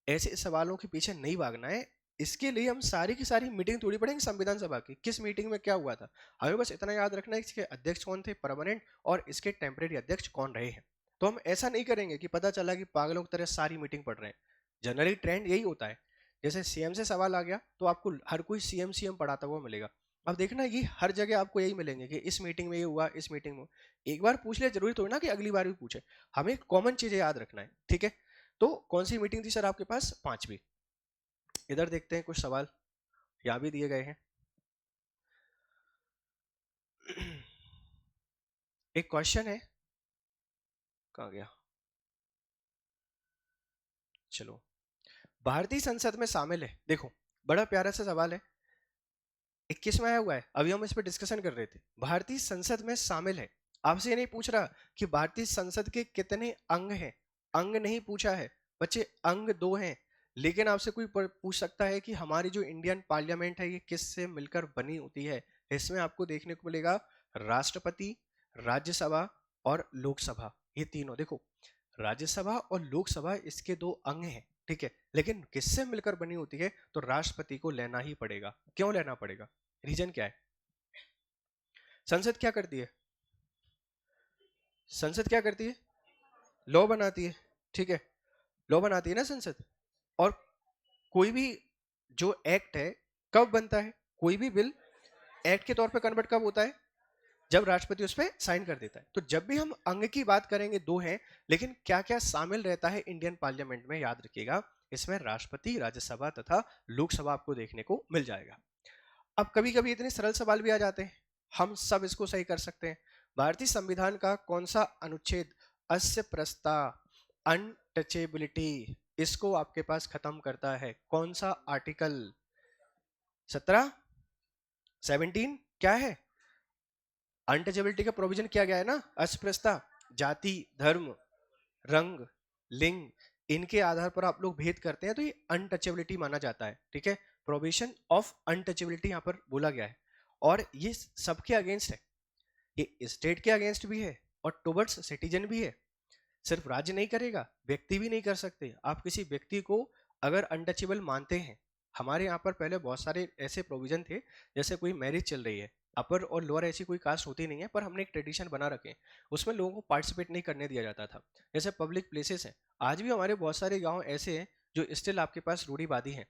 Speaker 1: ऐसे सवालों के पीछे नहीं भागना है। इसके लिए हम सारी की सारी मीटिंग थोड़ी पढ़ेंगे संविधान सभा की, किस मीटिंग में क्या हुआ था। हमें बस इतना याद रखना है इसके अध्यक्ष कौन थे परमानेंट और इसके टेम्परेरी अध्यक्ष कौन रहे हैं। तो हम ऐसा नहीं करेंगे कि पता चला कि पागलों की तरह सारी मीटिंग पढ़ रहे हैं। जनरली ट्रेंड यही होता है, जैसे सीएम से सवाल आ गया तो आपको हर कोई सीएम सीएम पढ़ाता हुआ मिलेगा। अब देखना ये हर जगह आपको यही मिलेंगे कि इस मीटिंग में ये हुआ, इस मीटिंग में। एक बार पूछ ले जरूरी थोड़ी ना कि अगली बार भी पूछे, हमें कॉमन चीजें याद रखना है। ठीक है, तो कौन सी मीटिंग थी सर आपके पास, 5वीं। इधर देखते हैं कुछ सवाल यहां भी दिए गए हैं। एक क्वेश्चन है, कहां गया, चलो, भारतीय संसद में शामिल है, देखो बड़ा प्यारा सा सवाल है, 21 में आया हुआ है, अभी हम इस पर डिस्कशन कर रहे थे। भारतीय संसद में शामिल है, आपसे ये नहीं पूछ रहा कि भारतीय संसद के कितने अंग हैं, अंग नहीं पूछा है बच्चे, अंग 2 हैं। लेकिन आपसे कोई पूछ सकता है कि हमारी जो इंडियन पार्लियामेंट है ये किससे मिलकर बनी होती है। इसमें आपको देखने को मिलेगा राष्ट्रपति, राज्यसभा और लोकसभा, ये तीनों। देखो राज्यसभा और लोकसभा इसके 2 अंग हैं, ठीक है, लेकिन किससे मिलकर बनी होती है, तो राष्ट्रपति को लेना ही पड़ेगा। क्यों लेना पड़ेगा, रीजन क्या है? संसद क्या करती है? संसद क्या करती है? लॉ बनाती है, ठीक है, लॉ बनाती है ना संसद। और कोई भी जो एक्ट है कब बनता है? कोई भी बिल एक्ट के तौर पे कन्वर्ट कब होता है? जब राष्ट्रपति उस पर साइन कर देता है। तो जब भी हम अंग की बात करेंगे दो हैं, लेकिन क्या क्या शामिल रहता है इंडियन पार्लियामेंट में, याद रखिएगा, इसमें राष्ट्रपति, राज्यसभा तथा लोकसभा आपको देखने को मिल जाएगा। अब कभी कभी इतने सरल सवाल भी आ जाते हैं, हम सब इसको सही कर सकते हैं। भारतीय संविधान का कौन सा अनुच्छेद अस्य प्रस्ताव अनटचेबिलिटी इसको आपके पास खत्म करता है? कौन सा आर्टिकल? 17, 17 क्या है? अनटचेबिलिटी का प्रोविजन किया गया है ना, अस्पृश्यता, जाति, धर्म, रंग, लिंग, इनके आधार पर आप लोग भेद करते हैं तो ये अनटचेबिलिटी माना जाता है, ठीक है। प्रोविजन ऑफ अनटचेबिलिटी यहाँ पर बोला गया है, और ये सबके अगेंस्ट है, ये स्टेट के अगेंस्ट भी है और टुवर्ड्स सिटीजन भी है। सिर्फ राज्य नहीं करेगा, व्यक्ति भी नहीं कर सकते। आप किसी व्यक्ति को अगर अनटचेबल मानते हैं, हमारे यहाँ पर पहले बहुत सारे ऐसे प्रोविजन थे, जैसे कोई मैरिज चल रही है, अपर और लोअर ऐसी कोई कास्ट होती नहीं है, पर हमने एक ट्रेडिशन बना रखे, उसमें लोगों को पार्टिसिपेट नहीं करने दिया जाता था। जैसे पब्लिक प्लेसेस हैं, आज भी हमारे बहुत सारे गांव ऐसे हैं जो स्टिल आपके पास रूढ़िवादी हैं,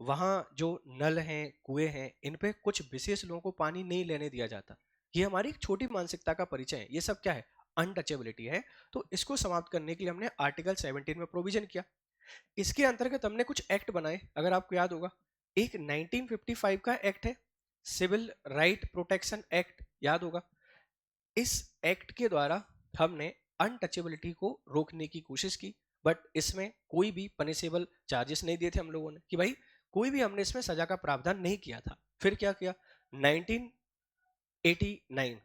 Speaker 1: वहाँ जो नल हैं, कुएं हैं, इन पे कुछ विशेष लोगों को पानी नहीं लेने दिया जाता। ये हमारी एक छोटी मानसिकता का परिचय है। ये सब क्या है? अनटचेबिलिटी है। तो इसको समाप्त करने के लिए हमने आर्टिकल 17 में प्रोविजन किया। इसके अंतर्गत हमने कुछ एक्ट बनाए, अगर आपको याद होगा। एक 1955 का एक्ट है, सिविल राइट प्रोटेक्शन एक्ट, याद होगा। इस एक्ट के द्वारा हमने अनटचेबिलिटी को रोकने की कोशिश की, बट इसमें कोई भी पनिशेबल चार्जेस नहीं दिए थे हम लोगों ने, कि भाई कोई भी हमने इसमें सजा का प्रावधान नहीं किया था। फिर क्या किया? 1989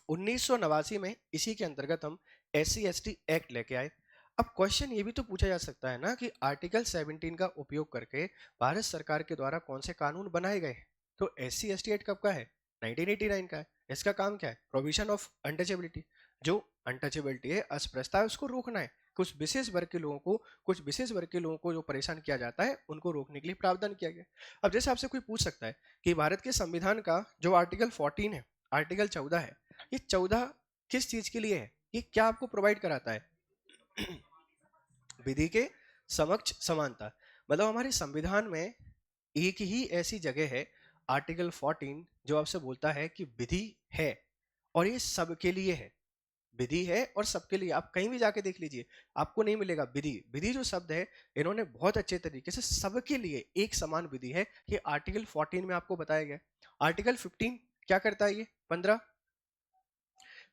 Speaker 1: 1989 में इसी के अंतर्गत हम SC/ST एक्ट लेके आए। अब क्वेश्चन ये भी तो पूछा जा सकता है ना कि आर्टिकल 17 का उपयोग करके भारत सरकार के द्वारा कौन से कानून बनाए गए? तो SC/ST एक्ट कब का है? 1989 का है। इसका काम क्या है? Provision of untouchability. जो अनटचेबिलिटी है, अस्पृश्यता है, उसको रोकना है। कुछ विशेष वर्ग के लोगों को, जो परेशान किया जाता है, उनको रोकने के लिए प्रावधान किया गया। अब जैसे आपसे कोई पूछ सकता है कि भारत के संविधान का जो आर्टिकल 14 है, आर्टिकल 14 है, ये 14 किस चीज के लिए है? ये क्या आपको प्रोवाइड कराता है? विधि के समक्ष समानता। मतलब हमारे संविधान में एक ही ऐसी जगह है, आर्टिकल 14, जो आपसे बोलता है कि विधि है और ये सबके लिए है। विधि है और सबके लिए। आप कहीं भी जाके देख लीजिए, आपको नहीं मिलेगा विधि। विधि जो शब्द है, इन्होंने बहुत अच्छे तरीके से सबके लिए एक समान विधि है, ये आर्टिकल 14 में आपको बताया गया। आर्टिकल 15 क्या करता है? ये 15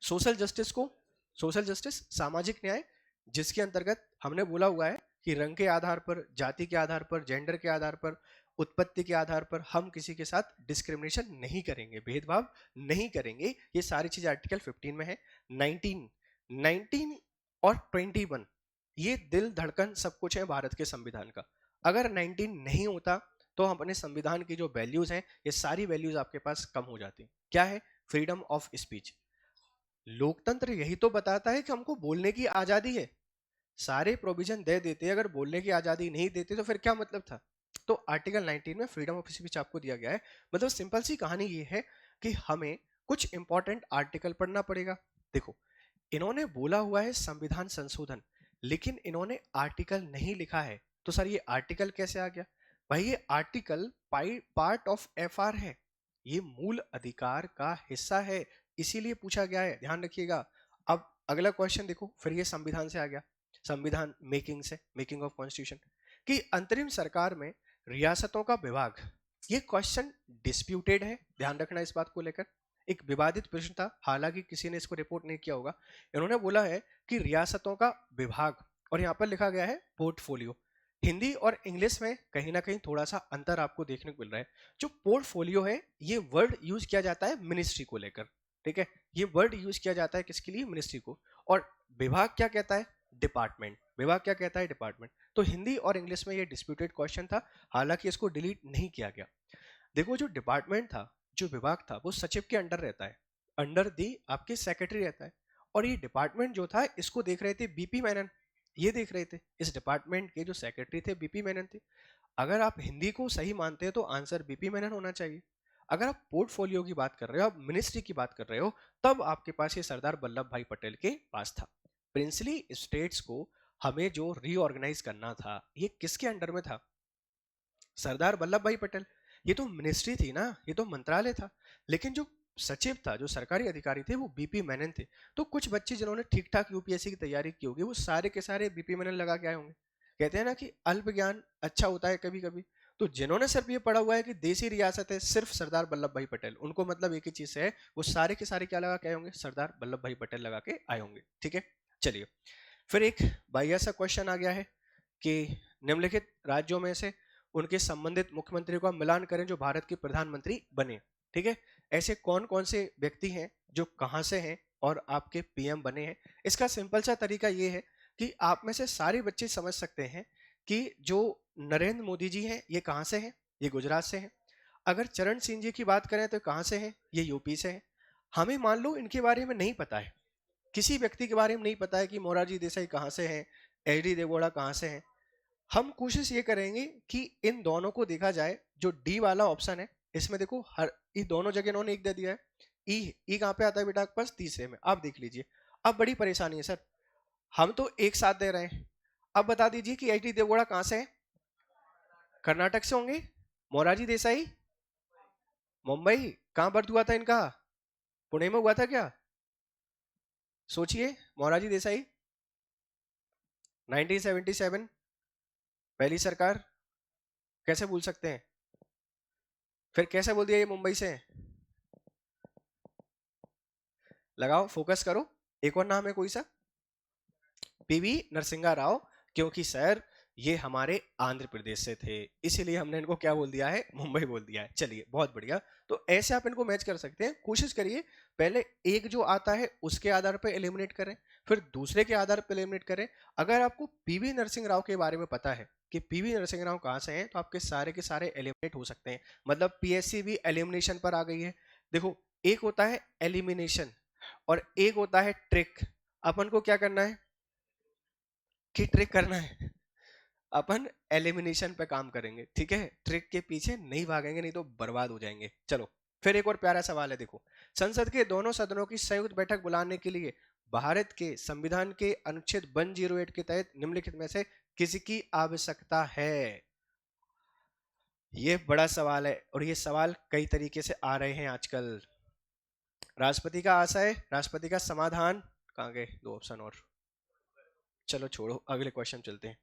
Speaker 1: सोशल जस्टिस को, सोशल जस्टिस सामाजिक न्याय, जिसके अंतर्गत हमने बोला हुआ है कि रंग के आधार पर, जाति के आधार पर, जेंडर के आधार पर, उत्पत्ति के आधार पर हम किसी के साथ डिस्क्रिमिनेशन नहीं करेंगे, भेदभाव नहीं करेंगे। ये सारी चीजें आर्टिकल 15 में है। 19 और 21 ये दिल धड़कन सब कुछ है भारत के संविधान का। अगर 19 नहीं होता तो हम अपने संविधान की जो वैल्यूज हैं, ये सारी वैल्यूज आपके पास कम हो जाती। क्या है? Freedom of speech. लोकतंत्र यही तो बताता है कि हमको बोलने की आजादी है। सारे प्रोविजन दे देते, अगर बोलने की आजादी नहीं देते तो फिर क्या मतलब था? तो आर्टिकल 19 में फ्रीडम ऑफ स्पीच आपको दिया गया है। मतलब सिंपल सी कहानी ये है कि हमें कुछ इंपॉर्टेंट आर्टिकल पढ़ना पड़ेगा। देखो, इन्होंने बोला हुआ है संविधान संशोधन, लेकिन इन्होंने आर्टिकल नहीं लिखा है। तो सर ये आर्टिकल कैसे आ गया? भाई ये आर्टिकल पार्ट ऑफ FR है, ये मूल अधिकार का हिस्सा है, इसीलिए पूछा गया है, ध्यान रखिएगा। अब अगला क्वेश्चन देखो, फिर ये संविधान से आ गया, संविधान मेकिंग से, मेकिंग ऑफ कॉन्स्टिट्यूशन, कि अंतरिम सरकार में रियासतों का विभाग। ये क्वेश्चन डिस्प्यूटेड है, ध्यान रखना इस बात को लेकर। एक विवादित प्रश्न था, हालांकि किसी ने इसको रिपोर्ट नहीं किया होगा। इन्होंने बोला है कि रियासतों का विभाग, और यहाँ पर लिखा गया है पोर्टफोलियो। हिंदी और इंग्लिश में कहीं ना कहीं थोड़ा सा अंतर आपको देखने को मिल रहा है। जो पोर्टफोलियो है, ये वर्ड यूज किया जाता है मिनिस्ट्री को लेकर, ठीक है। ये वर्ड यूज किया जाता है किसके लिए? मिनिस्ट्री को। और विभाग क्या कहता है? डिपार्टमेंट। विभाग क्या कहता है? डिपार्टमेंट। तो हिंदी और इंग्लिश में ये डिस्प्यूटेड क्वेश्चन था, हालांकि इसको डिलीट नहीं किया गया। देखो, जो डिपार्टमेंट था, जो विभाग था, वो सचिव के अंडर रहता है, अंडर दी आपके सेक्रेटरी रहता है। और ये डिपार्टमेंट जो था, इसको देख रहे थे बीपी मेनन, ये देख रहे थे। इस डिपार्टमेंट के जो सेक्रेटरी थे बीपी मेनन थे। अगर आप हिंदी को सही मानते हैं तो आंसर बीपी मेनन होना चाहिए। अगर आप पोर्टफोलियो की बात कर रहे हो, आप मिनिस्ट्री की बात कर रहे हो, तब आपके पास ये सरदार वल्लभ भाई पटेल के पास था। प्रिंसली स्टेट्स को हमें जो रीऑर्गेनाइज करना था, ये किसके अंडर में था? सरदार वल्लभ भाई पटेल। ये तो मिनिस्ट्री थी ना, ये तो मंत्रालय था। लेकिन जो सचिव था, जो सरकारी अधिकारी थे, वो बीपी मेनन थे। तो कुछ बच्चे जिन्होंने ठीक ठाक यूपीएससी की तैयारी की होगी, वो सारे के सारे बीपी मेनन लगा के आए होंगे। कहते हैं ना कि अल्प ज्ञान अच्छा होता है कभी कभी। तो जिन्होंने सिर्फ ये पढ़ा हुआ है कि देसी रियासत है, सिर्फ सरदार वल्लभ भाई पटेल, उनको मतलब एक ही चीज से है, वो सारे के सारे क्या लगा के आए होंगे? सरदार वल्लभ भाई पटेल लगा के आए होंगे। ठीक है, चलिए फिर एक बढ़िया सा क्वेश्चन आ गया है कि निम्नलिखित राज्यों में से उनके संबंधित मुख्यमंत्री का मिलान करें जो भारत के प्रधानमंत्री बने। ठीक है, ऐसे कौन कौन से व्यक्ति हैं जो कहां से हैं और आपके पीएम बने हैं? इसका सिंपल सा तरीका ये है कि आप में से सारे बच्चे समझ सकते हैं कि जो नरेंद्र मोदी जी हैं ये कहां से हैं? ये गुजरात से हैं। अगर चरण सिंह जी की बात करें तो कहां से हैं? ये यूपी से हैं। हमें मान लो इनके बारे में नहीं पता है, किसी व्यक्ति के बारे में नहीं पता है कि मोरारजी देसाई कहां से हैं, एच डी देवगौड़ा कहां से हैं। हम कोशिश ये करेंगे कि इन दोनों को देखा जाए। जो डी वाला ऑप्शन है, इसमें देखो हर ये दोनों जगह इन्होंने एक दे दिया है। ई कहां पे आता है बेटा आपके पास? तीसरे में। आप देख लीजिए, अब बड़ी परेशानी है सर, हम तो एक साथ दे रहे हैं। अब बता दीजिए कि एच डी देवगौड़ा कहां से है? कर्नाटक से होंगे। मोरारजी देसाई मुंबई। कहां बर्थ हुआ था इनका? पुणे में हुआ था क्या? सोचिए, मोरारजी देसाई 1977 पहली सरकार, कैसे भूल सकते हैं? फिर कैसे बोल दिया ये मुंबई से हैं? लगाओ, फोकस करो। एक और नाम है कोई सा? पीवी नरसिंहा राव, क्योंकि सर ये हमारे आंध्र प्रदेश से थे, इसीलिए हमने इनको क्या बोल दिया है? मुंबई बोल दिया है। चलिए बहुत बढ़िया। तो ऐसे आप इनको मैच कर सकते हैं। कोशिश करिए पहले एक जो आता है उसके आधार पर एलिमिनेट करें, फिर दूसरे के आधार पर एलिमिनेट करें। अगर आपको पीवी नरसिंह राव के बारे में पता है कि पीवी नरसिंह राव कहां से हैं, तो आपके सारे के सारे एलिमिनेट हो सकते हैं। मतलब पीएससी भी एलिमिनेशन पर आ गई है। देखो, एक होता है एलिमिनेशन और एक होता है ट्रिक। अपन को क्या करना है कि ट्रिक करना है, अपन एलिमिनेशन पे काम करेंगे। ठीक है, ट्रिक के पीछे नहीं भागेंगे, नहीं तो बर्बाद हो जाएंगे। चलो फिर एक और प्यारा सवाल है। देखो, संसद के दोनों सदनों की संयुक्त बैठक बुलाने के लिए भारत के संविधान के अनुच्छेद 108 के तहत निम्नलिखित में से किसकी आवश्यकता है? ये बड़ा सवाल है और ये सवाल कई तरीके से आ रहे हैं आजकल। राष्ट्रपति का आशय, राष्ट्रपति का समाधान, कहाँ गए दो ऑप्शन और? चलो छोड़ो, अगले क्वेश्चन चलते हैं।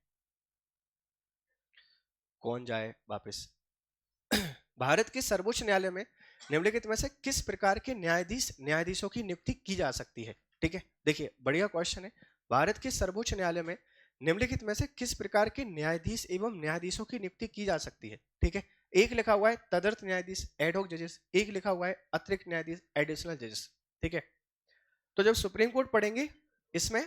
Speaker 1: कौन जाए वापस? भारत के सर्वोच्च न्यायालय में निम्नलिखित में से किस प्रकार के न्यायाधीशों की नियुक्ति की जा सकती है? ठीक है, देखिए बढ़िया क्वेश्चन है। भारत के सर्वोच्च न्यायालय में निम्नलिखित में से किस प्रकार के न्यायाधीश एवं न्यायाधीशों की नियुक्ति की जा सकती है? ठीक है, एक लिखा हुआ है तदर्थ न्यायाधीश, एडहॉक जजेस, एक लिखा हुआ है अतिरिक्त न्यायाधीश, एडिशनल जजेस। ठीक है, तो जब सुप्रीम कोर्ट पढ़ेंगे इसमें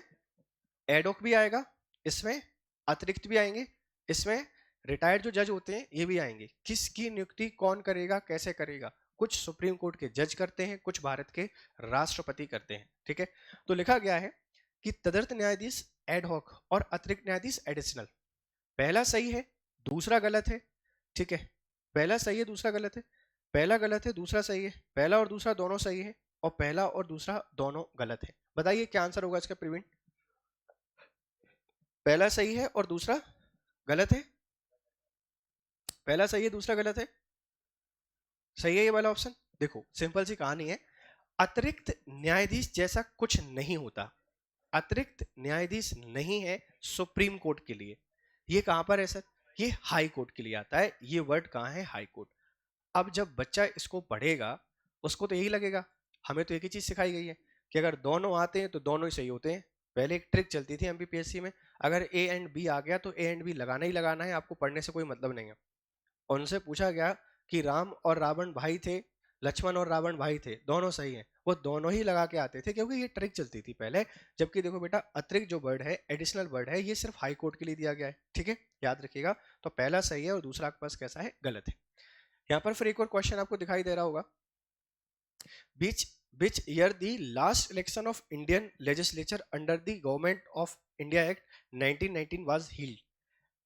Speaker 1: एडहॉक भी आएगा, इसमें अतिरिक्त भी आएंगे, इसमें रिटायर्ड जो जज होते हैं ये भी आएंगे। किसकी नियुक्ति कौन करेगा, कैसे करेगा? कुछ सुप्रीम कोर्ट के जज करते हैं, कुछ भारत के राष्ट्रपति करते हैं। ठीक है, तो लिखा गया है कि तदर्थ न्यायाधीश एडहॉक और अतिरिक्त न्यायाधीश एडिशनल। पहला सही है, दूसरा गलत है। ठीक है, पहला सही है, दूसरा गलत है, पहला गलत है, दूसरा सही है, पहला और दूसरा दोनों सही है, और पहला और दूसरा दोनों गलत है। बताइए क्या आंसर होगा इसका प्रवीण? पहला सही है और दूसरा गलत है? पहला सही है, दूसरा गलत है? सही है ये वाला ऑप्शन? देखो सिंपल सी कहानी है, अतिरिक्त न्यायाधीश जैसा कुछ नहीं होता। अतिरिक्त न्यायाधीश नहीं है सुप्रीम कोर्ट के लिए। ये कहां पर है सर? ये हाई कोर्ट के लिए आता है। ये वर्ड कहां है? High court. अब जब बच्चा इसको पढ़ेगा उसको तो यही लगेगा, हमें तो एक ही चीज सिखाई गई है कि अगर दोनों आते हैं तो दोनों ही सही होते हैं। पहले एक ट्रिक चलती थी एमपीपीएससी में, अगर ए एंड बी आ गया तो ए एंड बी लगाना ही लगाना है, आपको पढ़ने से कोई मतलब नहीं है। उनसे पूछा गया कि राम और रावण भाई थे, लक्ष्मण और रावण भाई थे, दोनों सही हैं, वो दोनों ही लगा के आते थे, क्योंकि ये ट्रिक चलती थी पहले। जबकि देखो बेटा, अतिरिक्त जो वर्ड है, एडिशनल वर्ड है, ये सिर्फ हाई कोर्ट के लिए दिया गया है। ठीक है, याद रखिएगा। तो पहला सही है और दूसरा आपके पास कैसा है? गलत है। यहाँ पर फिर एक और क्वेश्चन आपको दिखाई दे रहा होगा, which which year the last election of Indian legislature under the Government of India Act 1919 was held?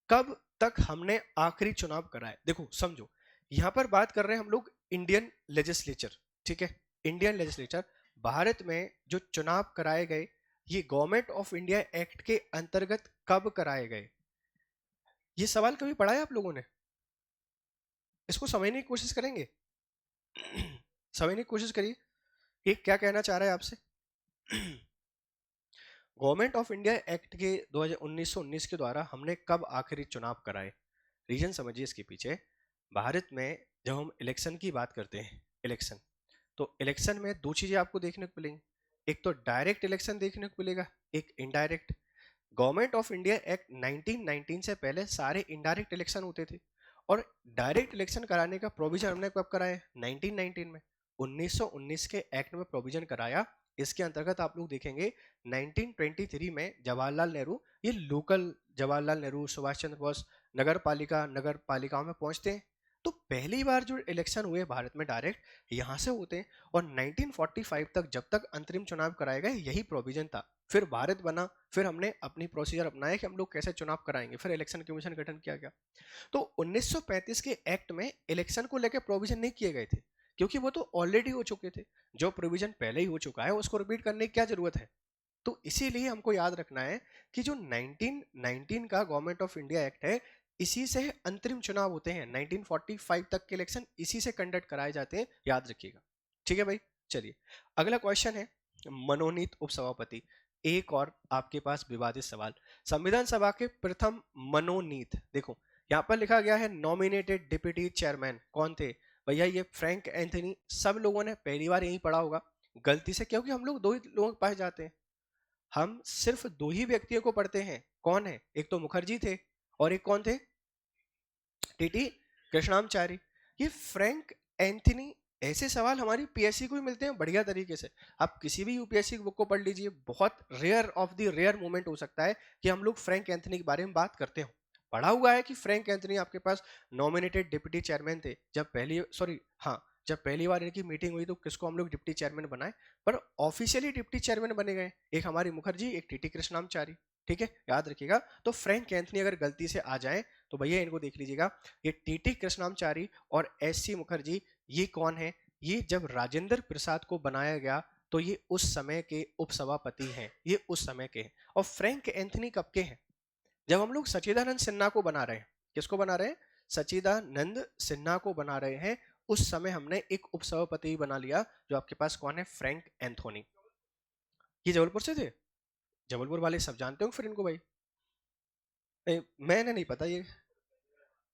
Speaker 1: कब तक हमने आखिरी चुनाव करा है? देखो समझो, यहां पर बात कर रहे हैं हम लोग इंडियन लेजिस्लेचर, ठीक है, इंडियन लेजिस्लेचर, भारत में जो चुनाव कराए गए ये गवर्नमेंट ऑफ इंडिया एक्ट के अंतर्गत कब कराए गए? ये सवाल कभी पढ़ा है आप लोगों ने? इसको समझने की कोशिश करेंगे? समझने की कोशिश करिए ये क्या कहना चाह रहा है आपसे। गवर्नमेंट ऑफ इंडिया एक्ट के 1919 के द्वारा हमने कब आखिरी चुनाव कराए? रीजन समझिए इसके पीछे। भारत में जब हम इलेक्शन की बात करते हैं, इलेक्शन, तो इलेक्शन में दो चीजें आपको देखने को मिलेंगी। एक तो डायरेक्ट इलेक्शन देखने को मिलेगा, एक indirect. Government of India act 1919 से पहले सारे इनडायरेक्ट इलेक्शन होते थे और डायरेक्ट इलेक्शन कराने का प्रोविजन हमने कब कराया? 1919 में, 1919 के एक्ट में प्रोविजन कराया। इसके अंतर्गत आप लोग देखेंगे 1923 में जवाहरलाल नेहरू, ये लोकल जवाहरलाल नेहरू, सुभाष चंद्र बोस नगर पालिकाओं में पहुंचते हैं। तो पहली बार जो इलेक्शन हुए भारत में डायरेक्ट यहाँ से होते हैं और 1945 तक जब तक अंतरिम चुनाव कराए गए यही प्रोविजन था। फिर भारत बना, फिर हमने अपनी प्रोसीजर अपनाया कि हम लोग कैसे चुनाव कराएंगे, फिर इलेक्शन कमीशन गठन किया गया। तो 1935 के एक्ट में इलेक्शन को लेकर प्रोविजन नहीं किए गए थे क्योंकि वो तो ऑलरेडी हो चुके थे। जो प्रोविजन पहले ही हो चुका है उसको रिपीट करने की क्या जरूरत है? तो इसीलिए हमको याद रखना है कि जो 1919 का गवर्नमेंट ऑफ इंडिया एक्ट है इसी से अंतरिम चुनाव होते हैं। 1945 तक के इलेक्शन इसी से कंडक्ट कराए जाते हैं, याद रखिएगा। ठीक है भाई, चलिए अगला क्वेश्चन है मनोनीत उपसभापति। एक और आपके पास विवादित सवाल, संविधान सभा के प्रथम मनोनीत, देखो यहाँ पर लिखा गया है नॉमिनेटेड डिप्टी चेयरमैन, कौन थे भैया? ये फ्रैंक एंथनी। सब लोगों ने पहली बार यही पढ़ा होगा गलती से, क्योंकि हम लोग दो ही लोगों के पास जाते हैं, हम सिर्फ दो ही व्यक्तियों को पढ़ते हैं। कौन है? एक तो मुखर्जी थे और एक कौन थे? टीटी कृष्णामचारी। ये फ्रैंक एंथनी, ऐसे सवाल हमारी पीएससी को भी मिलते हैं बढ़िया तरीके से। आप किसी भी यूपीएससी बुक को पढ़ लीजिए, बहुत rare of the rare moment हो सकता है कि हम लोग फ्रैंक एंथनी के बारे में बात करते हो। पढ़ा हुआ है कि फ्रैंक एंथनी आपके पास नॉमिनेटेड डिप्टी चेयरमैन थे। जब पहली सॉरी हाँ जब पहली बार इनकी मीटिंग हुई तो किसको हम लोग डिप्टी चेयरमैन बनाए, पर ऑफिशियली डिप्टी चेयरमैन बने गए एक हमारी मुखर्जी, एक टीटी कृष्णामचारी। ठीक है, याद रखिएगा। तो फ्रैंक एंथनी अगर गलती से आ जाए तो भैया इनको देख लीजिएगा, ये टीटी कृष्णामचारी और एससी मुखर्जी, ये कौन है? ये जब राजेंद्र प्रसाद को बनाया गया तो ये उस समय के उपसभापति हैं, ये उस समय के हैं। और फ्रैंक एंथनी कब के हैं? जब हम लोग सच्चिदानंद सिन्हा को बना रहे हैं, किसको बना रहे हैं? सच्चिदानंद सिन्हा को बना रहे हैं, उस समय हमने एक उपसभापति बना लिया जो आपके पास कौन है? Frank Anthony. ये जबलपुर से थे, जबलपुर वाले सब जानते हो फिर इनको भाई। मैंने नहीं पता ये।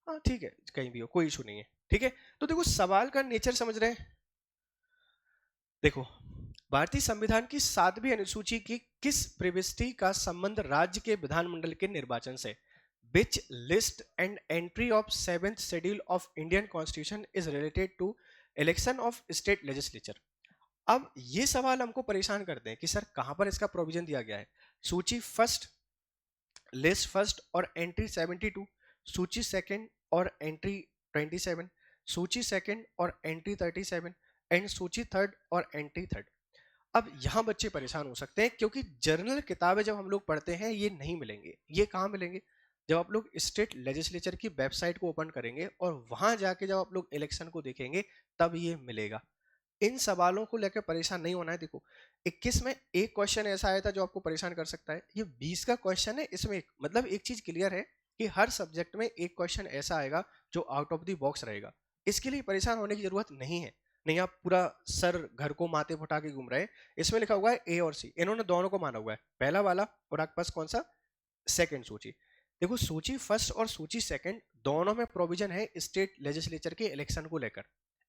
Speaker 1: हाँ ठीक है, कहीं भी हो कोई इशू नहीं है। ठीक है, तो देखो सवाल का नेचर समझ रहे हैं। देखो भारतीय संविधान की 7वीं अनुसूची की किस प्रविष्टि का संबंध राज्य के विधानमंडल के निर्वाचन से? Which list and entry of 7th schedule of Indian Constitution is related to election of state legislature? अब ये सवाल हमको परेशान करते हैं कि सर कहां पर इसका प्रोविजन दिया गया है? सूची फर्स्ट, लिस्ट फर्स्ट और एंट्री 72, सूची सेकंड और एंट्री 27, सूची सेकंड और एंट्री 37 एंड सूची थर्ड और एंट्री थर्ड। अब यहां बच्चे परेशान हो सकते हैं क्योंकि जर्नल किताबें जब हम लोग पढ़ते हैं ये नहीं मिलेंगे। ये कहां मिलेंगे? जब आप लोग स्टेट लेजिस्लेचर की वेबसाइट को ओपन करेंगे और वहां जाके जब आप लोग इलेक्शन को देखेंगे तब ये मिलेगा। इन सवालों को लेकर परेशान नहीं होना है। देखो 21 में एक क्वेश्चन ऐसा आया था जो आपको परेशान कर सकता है, ये 20 का क्वेश्चन है। इसमें मतलब एक चीज क्लियर है कि हर सब्जेक्ट में एक क्वेश्चन ऐसा आएगा जो आउट ऑफ द बॉक्स रहेगा। इसके लिए परेशान होने की जरूरत नहीं है। नहीं आप पूरा सर घर को माथे फुटा के घूम रहे हैं। इसमें लिखा हुआ है ए और सी, इन्होंने दोनों को माना हुआ है, पहला वाला और आपके पास कौन सा? सेकंड सूची। देखो सूची फर्स्ट और सूची सेकंड दोनों में प्रोविजन है स्टेट लेजिस्लेचर के इलेक्शन को लेकर।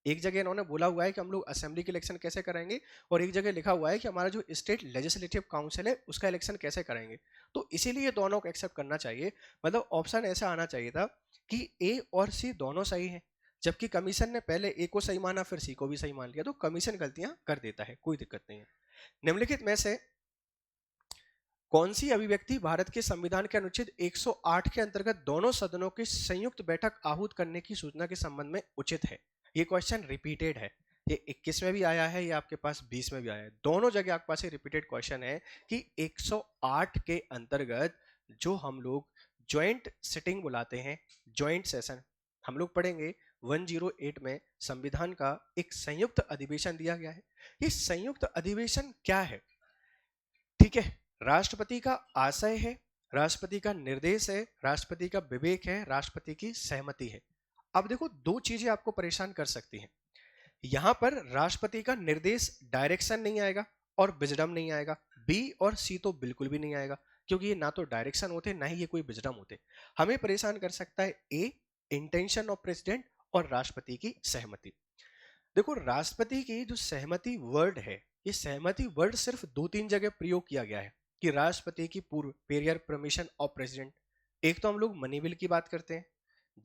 Speaker 1: एक जगह इन्होंने बोला हुआ है कि हम लोग असेंबली के इलेक्शन कैसे कराएंगे और एक जगह लिखा हुआ है कि हमारा जो स्टेट लेजिस्लेटिव काउंसिल है उसका इलेक्शन कैसे कराएंगे। तो इसीलिए दोनों को एक्सेप्ट करना चाहिए। मतलब ऑप्शन ऐसा आना चाहिए था कि ए और सी दोनों सही हैं, जबकि कमीशन ने पहले ए को सही माना फिर सी को भी सही मान लिया। तो कमीशन गलतियां कर देता है, कोई दिक्कत नहीं है। निम्नलिखित में से कौन सी अभिव्यक्ति भारत के संविधान के अनुच्छेद 108 के अंतर्गत दोनों सदनों की संयुक्त बैठक आहूत करने की सूचना के संबंध में उचित है? ये क्वेश्चन रिपीटेड है, ये 21 में भी आया है, ये आपके पास 20 में भी आया है, दोनों जगह आपके पास रिपीटेड क्वेश्चन है कि 108 के अंतर्गत जो हम लोग ज्वाइंट सिटिंग बुलाते हैं, ज्वाइंट सेशन हम लोग पढ़ेंगे, 108 में संविधान का एक संयुक्त अधिवेशन दिया गया है। ये संयुक्त अधिवेशन क्या है? ठीक है, राष्ट्रपति का आशय है, राष्ट्रपति का निर्देश है, राष्ट्रपति का विवेक है, राष्ट्रपति की सहमति है। अब देखो, दो चीजें आपको परेशान कर सकती हैं। यहां पर राष्ट्रपति का निर्देश डायरेक्शन नहीं आएगा और विजडम नहीं आएगा। बी और सी तो बिल्कुल भी नहीं आएगा, क्योंकि ये ना तो डायरेक्शन होते ना ही ये कोई विजडम होते। हमें परेशान कर सकता है ए, इंटेंशन ऑफ प्रेसिडेंट और राष्ट्रपति की सहमति। देखो, राष्ट्रपति की जो सहमति वर्ड है, ये सहमति वर्ड सिर्फ 2-3 जगह प्रयोग किया गया है कि राष्ट्रपति की पूर्व पेरियर परमिशन ऑफ प्रेसिडेंट। एक तो हम लोग मनी बिल की बात करते हैं,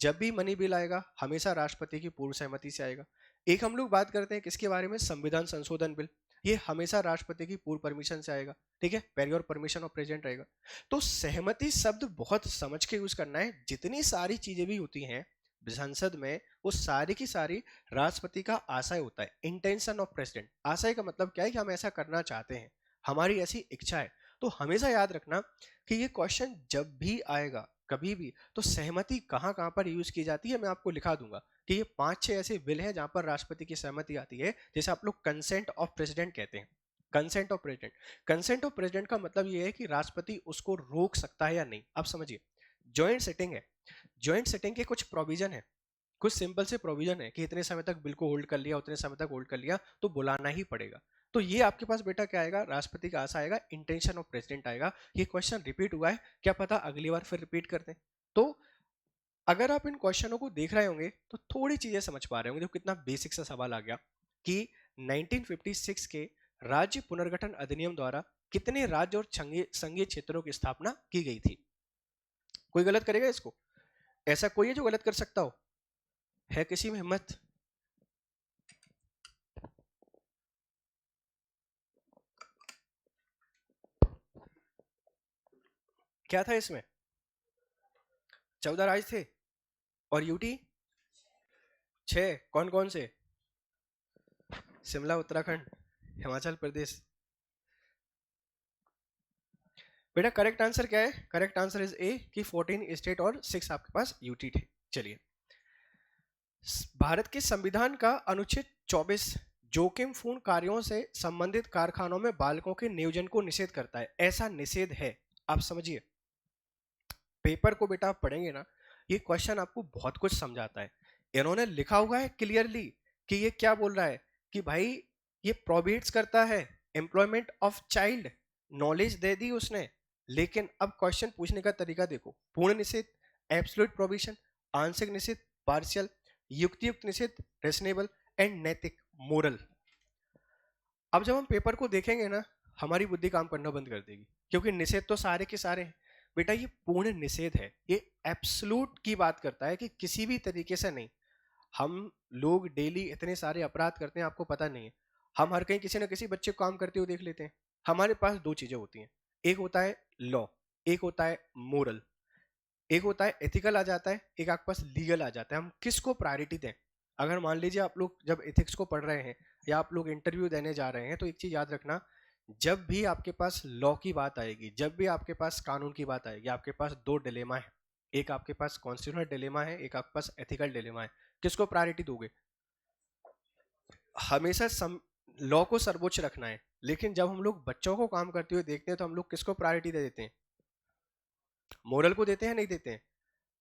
Speaker 1: जब भी मनी बिल आएगा हमेशा राष्ट्रपति की पूर्व सहमति से आएगा। एक हम लोग बात करते हैं किसके बारे में, संविधान संशोधन बिल, ये हमेशा राष्ट्रपति की पूर्व परमिशन से आएगा। ठीक है, पेरियर परमिशन ऑफ प्रेसिडेंट रहेगा। तो सहमति शब्द बहुत समझ के यूज करना है। जितनी सारी चीजें भी होती हैं संसद में, वो सारी की सारी राष्ट्रपति का आशय होता है, इंटेंशन ऑफ प्रेसिडेंट। आशय का मतलब क्या है कि हम ऐसा करना चाहते हैं, हमारी ऐसी इच्छा है। तो हमेशा याद रखना कि ये क्वेश्चन जब भी आएगा कभी भी, तो सहमति कहां कहां पर यूज की जाती है मैं आपको लिखा दूंगा कि ये 5-6 ऐसे बिल हैं जहां पर राष्ट्रपति की सहमति आती है, जैसे आप लोग कंसेंट ऑफ प्रेसिडेंट कहते हैं। Consent of president, consent of president का मतलब ये है कि राष्ट्रपति उसको रोक सकता है या नहीं। अब समझिए, ज्वाइंट सिटिंग है, ज्वाइंट सिटिंग के कुछ प्रोविजन है, कुछ सिंपल से प्रोविजन है कि इतने समय तक बिल को होल्ड कर लिया, उतने समय तक होल्ड कर लिया तो बुलाना ही पड़ेगा। तो ये आपके पास बेटा क्या आएगा, राष्ट्रपति का आशय आएगा, इंटेंशन ऑफ प्रेसिडेंट आएगा। ये क्वेश्चन रिपीट हुआ है, क्या पता अगली बार फिर रिपीट कर दें। तो अगर आप इन क्वेश्चनों को देख रहे होंगे तो थोड़ी चीजें समझ पा रहे होंगे। देखो कितना बेसिक सा सवाल आ गया कि 1956 के राज्य पुनर्गठन अधिनियम द्वारा कितने राज्य और संघीय क्षेत्रों की स्थापना की गई थी। कोई गलत करेगा इसको? ऐसा कोई है जो गलत कर सकता हो? है किसी में हिम्मत? क्या था इसमें? 14 राज्य थे और यूटी 6। कौन कौन से? शिमला, उत्तराखंड, हिमाचल प्रदेश। बेटा करेक्ट आंसर क्या है? करेक्ट आंसर इज ए कि 14 स्टेट और 6 आपके पास यूटी थे। चलिए, भारत के संविधान का अनुच्छेद 24 जोखिमपूर्ण कार्यों से संबंधित कारखानों में बालकों के नियोजन को निषेध करता है। ऐसा निषेध है, आप समझिए। पेपर को बेटा आप पढ़ेंगे ना, ये क्वेश्चन आपको बहुत कुछ समझाता है। इन्होंने लिखा हुआ है क्लियरली कि ये क्या बोल रहा है कि भाई ये प्रोहिबिट्स करता है एम्प्लॉयमेंट ऑफ चाइल्ड। नॉलेज दे दी उसने, लेकिन अब क्वेश्चन पूछने का तरीका देखो। पूर्ण निषेध, एब्सोल्यूट प्रोहिबिशन, आंशिक निषेध, पार्शियल, युक्तियुक्त निषेध, रेशनेबल एंड नैतिक, मोरल। अब जब हम पेपर को देखेंगे ना, हमारी बुद्धि काम करना बंद कर देगी, क्योंकि निषेध तो सारे के सारे हैं। बेटा ये पूर्ण निषेध है, ये एब्सोल्यूट की बात करता है कि किसी भी तरीके से नहीं। हम लोग डेली इतने सारे अपराध करते हैं, आपको पता नहीं है। हम हर कहीं किसी ना किसी बच्चे को काम करते हुए देख लेते हैं। हमारे पास दो चीजें होती हैं, एक होता है लॉ, एक होता है मोरल। एक होता है एथिकल आ जाता है, एक आपके पास लीगल आ जाता है। हम किसको प्रायोरिटी दें? अगर मान लीजिए आप लोग जब एथिक्स को पढ़ रहे हैं या आप लोग इंटरव्यू देने जा रहे हैं, तो एक चीज याद रखना, जब भी आपके पास लॉ की बात आएगी, जब भी आपके पास कानून की बात आएगी, आपके पास दो डिलेमा है। एक आपके पास कॉन्स्टिट्यूशनल डिलेमा है, एक आपके पास एथिकल डिलेमा है। किसको प्रायोरिटी दोगे? हमेशा लॉ को सर्वोच्च रखना है। लेकिन जब हम लोग बच्चों को काम करते हुए देखते हैं तो हम लोग किसको प्रायोरिटी दे देते हैं? मोरल को देते हैं, नहीं देते हैं?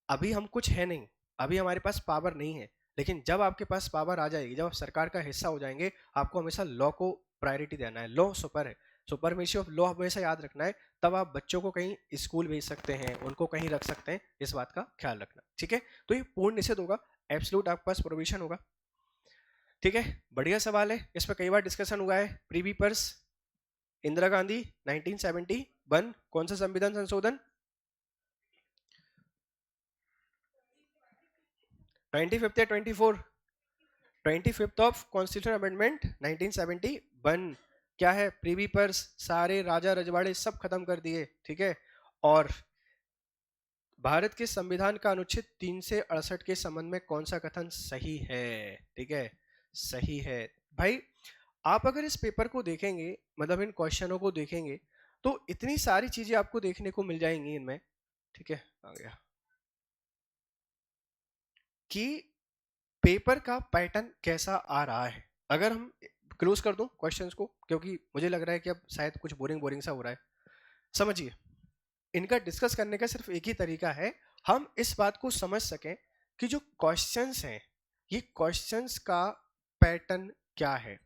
Speaker 1: अभी हम कुछ है नहीं, अभी हमारे पास पावर नहीं है। लेकिन जब आपके पास पावर आ जाएगी, जब आप सरकार का हिस्सा हो जाएंगे, आपको हमेशा लॉ को प्रायोरिटी देना है। लॉ सुपर है, सुपरमेसी ऑफ लॉ हमेशा याद रखना है। तब आप बच्चों को कहीं स्कूल भेज सकते हैं, उनको कहीं रख सकते हैं, इस बात का ख्याल रखना। ठीक है, तो ये पूर्ण निषेध होगा, एब्सोल्यूट आपके पास प्रोविजन होगा। ठीक है, बढ़िया सवाल है, इस पर कई बार डिस्कशन हुआ है। प्रीवी पर्स, इंदिरा गांधी 1971, कौन सा संविधान संशोधन? 25th या 24? 25th of constitution amendment 1971। क्या है? प्रीवी पर्स, सारे राजा रजवाड़े सब खत्म कर दिए। ठीक है, और भारत के संविधान का अनुच्छेद 3 से 68 के संबंध में कौन सा कथन सही है? ठीक है, सही है। भाई आप अगर इस पेपर को देखेंगे, मतलब इन क्वेश्चनों को देखेंगे, तो इतनी सारी चीजें आपको देखने को मिल जाएंगी इनमें। ठीक है, आ गया कि पेपर का पैटर्न कैसा आ रहा है। अगर हम क्लोज कर दूं क्वेश्चंस को, क्योंकि मुझे लग रहा है कि अब शायद कुछ बोरिंग बोरिंग सा हो रहा है। समझिए, इनका डिस्कस करने का सिर्फ एक ही तरीका है, हम इस बात को समझ सकें कि जो क्वेश्चंस हैं ये क्वेश्चंस का पैटर्न क्या है।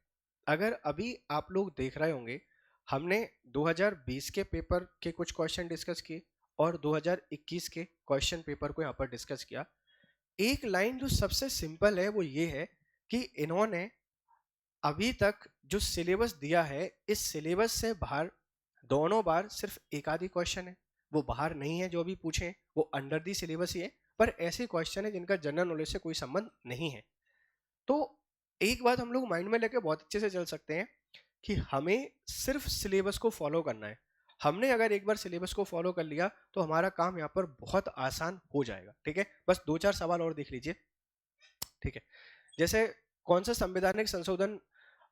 Speaker 1: अगर अभी आप लोग देख रहे होंगे, हमने 2020 के पेपर के कुछ क्वेश्चन डिस्कस किए और 2021 के क्वेश्चन पेपर को यहाँ पर डिस्कस किया। एक लाइन जो सबसे सिंपल है वो ये है कि इन्होंने अभी तक जो सिलेबस दिया है, इस सिलेबस से बाहर दोनों बार सिर्फ एक आधी क्वेश्चन है, वो बाहर नहीं है। जो भी पूछे वो अंडर दी सिलेबस ही है, पर ऐसे क्वेश्चन है जिनका जनरल नॉलेज से कोई संबंध नहीं है। तो एक बात हम लोग माइंड में लेके बहुत अच्छे से चल सकते हैं कि हमें सिर्फ सिलेबस को फॉलो करना है। हमने अगर एक बार सिलेबस को फॉलो कर लिया तो हमारा काम यहाँ पर बहुत आसान हो जाएगा। ठीक है, बस दो चार सवाल और देख लीजिए। ठीक है, जैसे कौन सा संवैधानिक संशोधन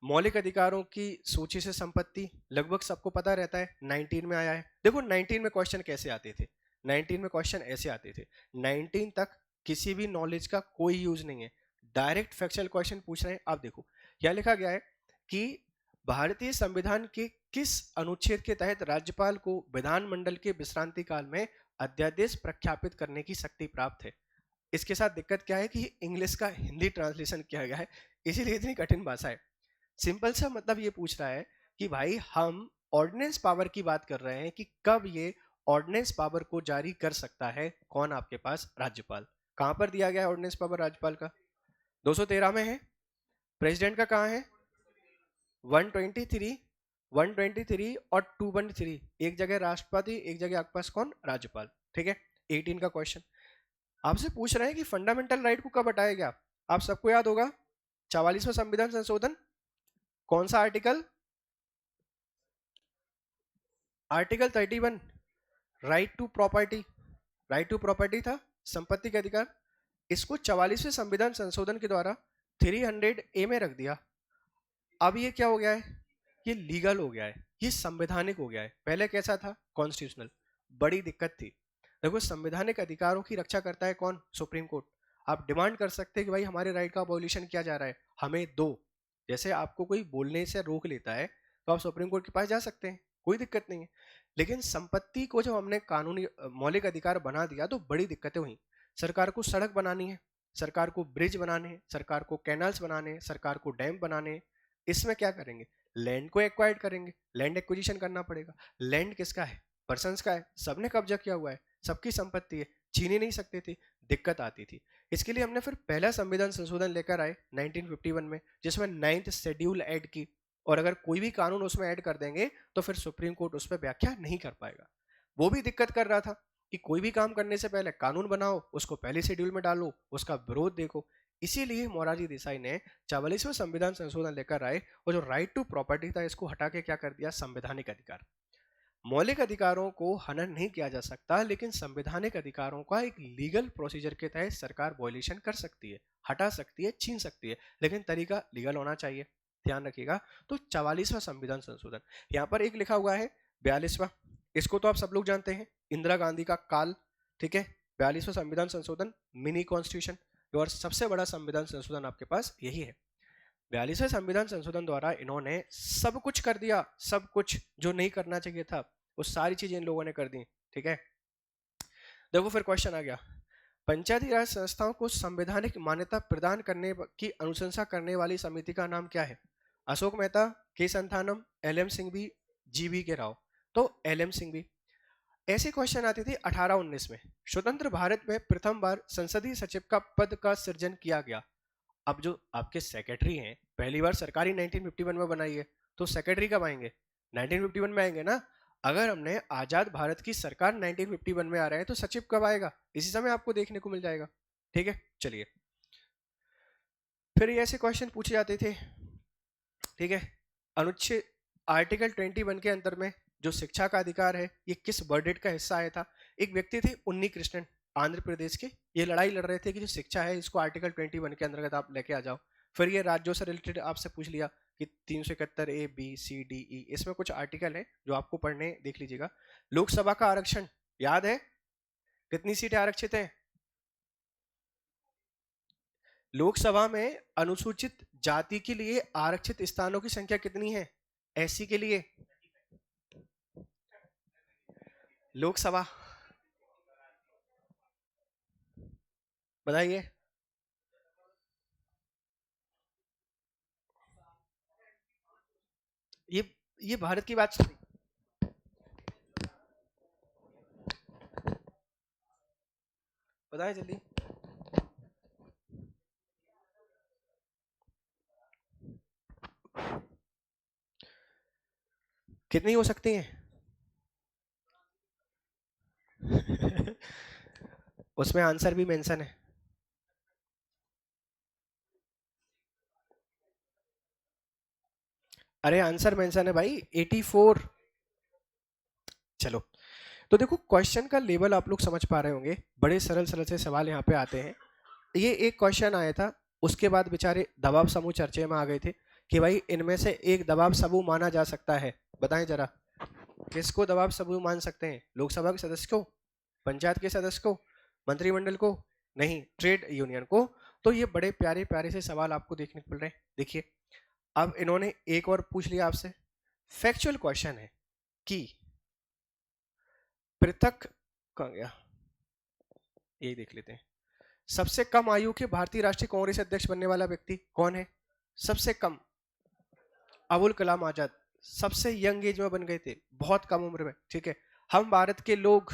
Speaker 1: मौलिक अधिकारों की सूची से संपत्ति, लगभग सबको पता रहता है, 19 में आया है। देखो 19 में क्वेश्चन कैसे आते थे, 19 में क्वेश्चन ऐसे आते थे, 19 तक किसी भी नॉलेज का कोई यूज नहीं है, डायरेक्ट फैक्चुअल क्वेश्चन पूछ रहे हैं। आप देखो क्या लिखा गया है कि भारतीय संविधान के किस अनुच्छेद के तहत राज्यपाल को विधानमंडल के विश्रांति काल में अध्यादेश प्रख्यापित करने की शक्ति प्राप्त है। इसके साथ दिक्कत क्या है कि इंग्लिश का हिंदी ट्रांसलेशन किया गया है, इसीलिए इतनी कठिन भाषा है। सिंपल सा मतलब ये पूछ रहा है कि भाई हम ऑर्डिनेंस पावर की बात कर रहे हैं कि कब ये ऑर्डिनेंस पावर को जारी कर सकता है कौन, आपके पास राज्यपाल। कहां पर दिया गया है ऑर्डिनेंस पावर राज्यपाल का? 213 में है। प्रेसिडेंट का कहां है? 123, 123 और 213, एक जगह राष्ट्रपति, एक जगह आपके पास कौन, राज्यपाल। ठीक है, 18 का क्वेश्चन आपसे पूछ रहे हैं कि फंडामेंटल राइट को कब हटाया गया। आप सबको याद होगा 44वां संविधान संशोधन, कौन सा article? Article 31, right to property. Right to property था, संपत्ति के अधिकार। इसको 44वें संविधान संशोधन के द्वारा 300A में रख दिया। अब ये क्या हो गया है, ये लीगल हो गया है, ये संवैधानिक हो गया है। पहले कैसा था, कॉन्स्टिट्यूशनल। बड़ी दिक्कत थी। देखो संवैधानिक अधिकारों की रक्षा करता है कौन, सुप्रीम कोर्ट। आप डिमांड कर सकते हैं कि भाई हमारे राइट का अबॉलिशन किया जा रहा है, हमें दो। जैसे आपको कोई बोलने से रोक लेता है तो आप सुप्रीम कोर्ट के पास जा सकते हैं, कोई दिक्कत नहीं है। लेकिन संपत्ति को जब हमने कानूनी मौलिक अधिकार बना दिया तो बड़ी दिक्कतें हुई। सरकार को सड़क बनानी है, सरकार को ब्रिज बनाने हैं, सरकार को कैनाल्स बनाने हैं, सरकार को डैम बनाने हैं। इसमें क्या करेंगे, लैंड को एक्वायर्ड करेंगे, लैंड एक्विजिशन करना पड़ेगा। लैंड किसका है, पर्सन्स का है, सबने कब्जा किया हुआ है, सबकी संपत्ति है, छीन ही नहीं सकते थे, दिक्कत आती थी। इसके लिए हमने फिर पहला संविधान संशोधन लेकर आए 1951 में, जिसमें 9th शेड्यूल ऐड की। और अगर कोई भी कानून उसमें ऐड कर देंगे तो फिर सुप्रीम कोर्ट उस पर व्याख्या नहीं कर पाएगा। वो भी दिक्कत कर रहा था कि कोई भी काम करने से पहले कानून बनाओ, उसको पहले शेड्यूल में डालो, उसका विरोध देखो। इसीलिए मोरारजी देसाई ने 44वां संविधान संशोधन लेकर आए और जो राइट टू प्रॉपर्टी था इसको हटा के क्या कर दिया, संवैधानिक अधिकार। मौलिक अधिकारों को हनन नहीं किया जा सकता, लेकिन संवैधानिक अधिकारों का एक लीगल प्रोसीजर के तहत सरकार वॉयलेशन कर सकती है, हटा सकती है, छीन सकती है, लेकिन तरीका लीगल होना चाहिए, ध्यान रखिएगा। तो 44वां संविधान संशोधन, यहाँ पर एक लिखा हुआ है 42वां, इसको तो आप सब लोग जानते हैं, इंदिरा गांधी का काल। ठीक है, 42वां संविधान संशोधन, मिनी कॉन्स्टिट्यूशन, और सबसे बड़ा संविधान संशोधन आपके पास यही है। 42वें संविधान संशोधन द्वारा इन्होंने सब कुछ कर दिया, सब कुछ जो नहीं करना चाहिए था वो सारी चीजें इन लोगों ने कर दी। ठीक है, देखो फिर क्वेश्चन आ गया, पंचायती राज संस्थाओं को संवैधानिक मान्यता प्रदान करने की अनुशंसा करने वाली समिति का नाम क्या है? अशोक मेहता, के संथानम, एल.एम. सिंघवी, जी.वी. के राव। तो एल.एम. सिंघवी। ऐसे क्वेश्चन आते थे 1819 में। स्वतंत्र भारत में प्रथम बार संसदीय सचिव का पद का सृजन किया गया। अब जो आपके सेक्रेटरी हैं, पहली बार सरकारी 1951 में बनाई है, तो सेक्रेटरी कब आएंगे, 1951 में आएंगे ना। अगर हमने आजाद भारत की सरकार 1951 में आ रहे हैं तो सचिव कब आएगा, इसी समय आपको देखने को मिल जाएगा। ठीक है, चलिए फिर ऐसे क्वेश्चन पूछे जाते थे। ठीक है, अनुच्छेद आर्टिकल 21 के अंतर में जो शिक्षा का अधिकार है ये किस वर्डेट का हिस्सा आया था? एक व्यक्ति थे उन्नी कृष्णन, आंध्र प्रदेश के, ये लड़ाई लड़ रहे थे कि जो शिक्षा है इसको आर्टिकल 21 के अंतर्गत आप लेके आ जाओ। फिर ये राज्यों से रिलेटेड आपसे पूछ लिया कि 371A, B, C, D, E, इसमें कुछ आर्टिकल है जो आपको पढ़ने, देख लीजिएगा। लोकसभा का आरक्षण याद है, कितनी सीटें आरक्षित हैं? लोकसभा में अनुसूचित जाति के लिए आरक्षित स्थानों की संख्या कितनी है? एससी के लिए लोकसभा बताइए। ये ये भारत की बात चल रही। बताएं जल्दी। कितनी हो सकती हैं? उसमें आंसर भी मेंशन है। अरे आंसर मेंशन है भाई, 84। चलो, तो देखो क्वेश्चन का लेवल आप लोग समझ पा रहे होंगे, बड़े सरल सरल से सवाल यहाँ पे आते हैं। ये एक क्वेश्चन आया था, उसके बाद बेचारे दबाव समूह चर्चे में आ गए थे कि भाई इनमें से एक दबाव समूह माना जा सकता है। बताएं जरा, किसको दबाव समूह मान सकते हैं? लोकसभा के सदस्य को, पंचायत के सदस्य को, मंत्रिमंडल को? नहीं, ट्रेड यूनियन को। तो ये बड़े प्यारे प्यारे से सवाल आपको देखने को मिल रहे हैं। देखिए, अब इन्होंने एक और पूछ लिया आपसे, फैक्चुअल क्वेश्चन है कि पृथक, कहाँ गया, यही देख लेते हैं। सबसे कम आयु के भारतीय राष्ट्रीय कांग्रेस अध्यक्ष बनने वाला व्यक्ति कौन है? सबसे कम, अबुल कलाम आजाद। सबसे यंग एज में बन गए थे, बहुत कम उम्र में। ठीक है, हम भारत के लोग,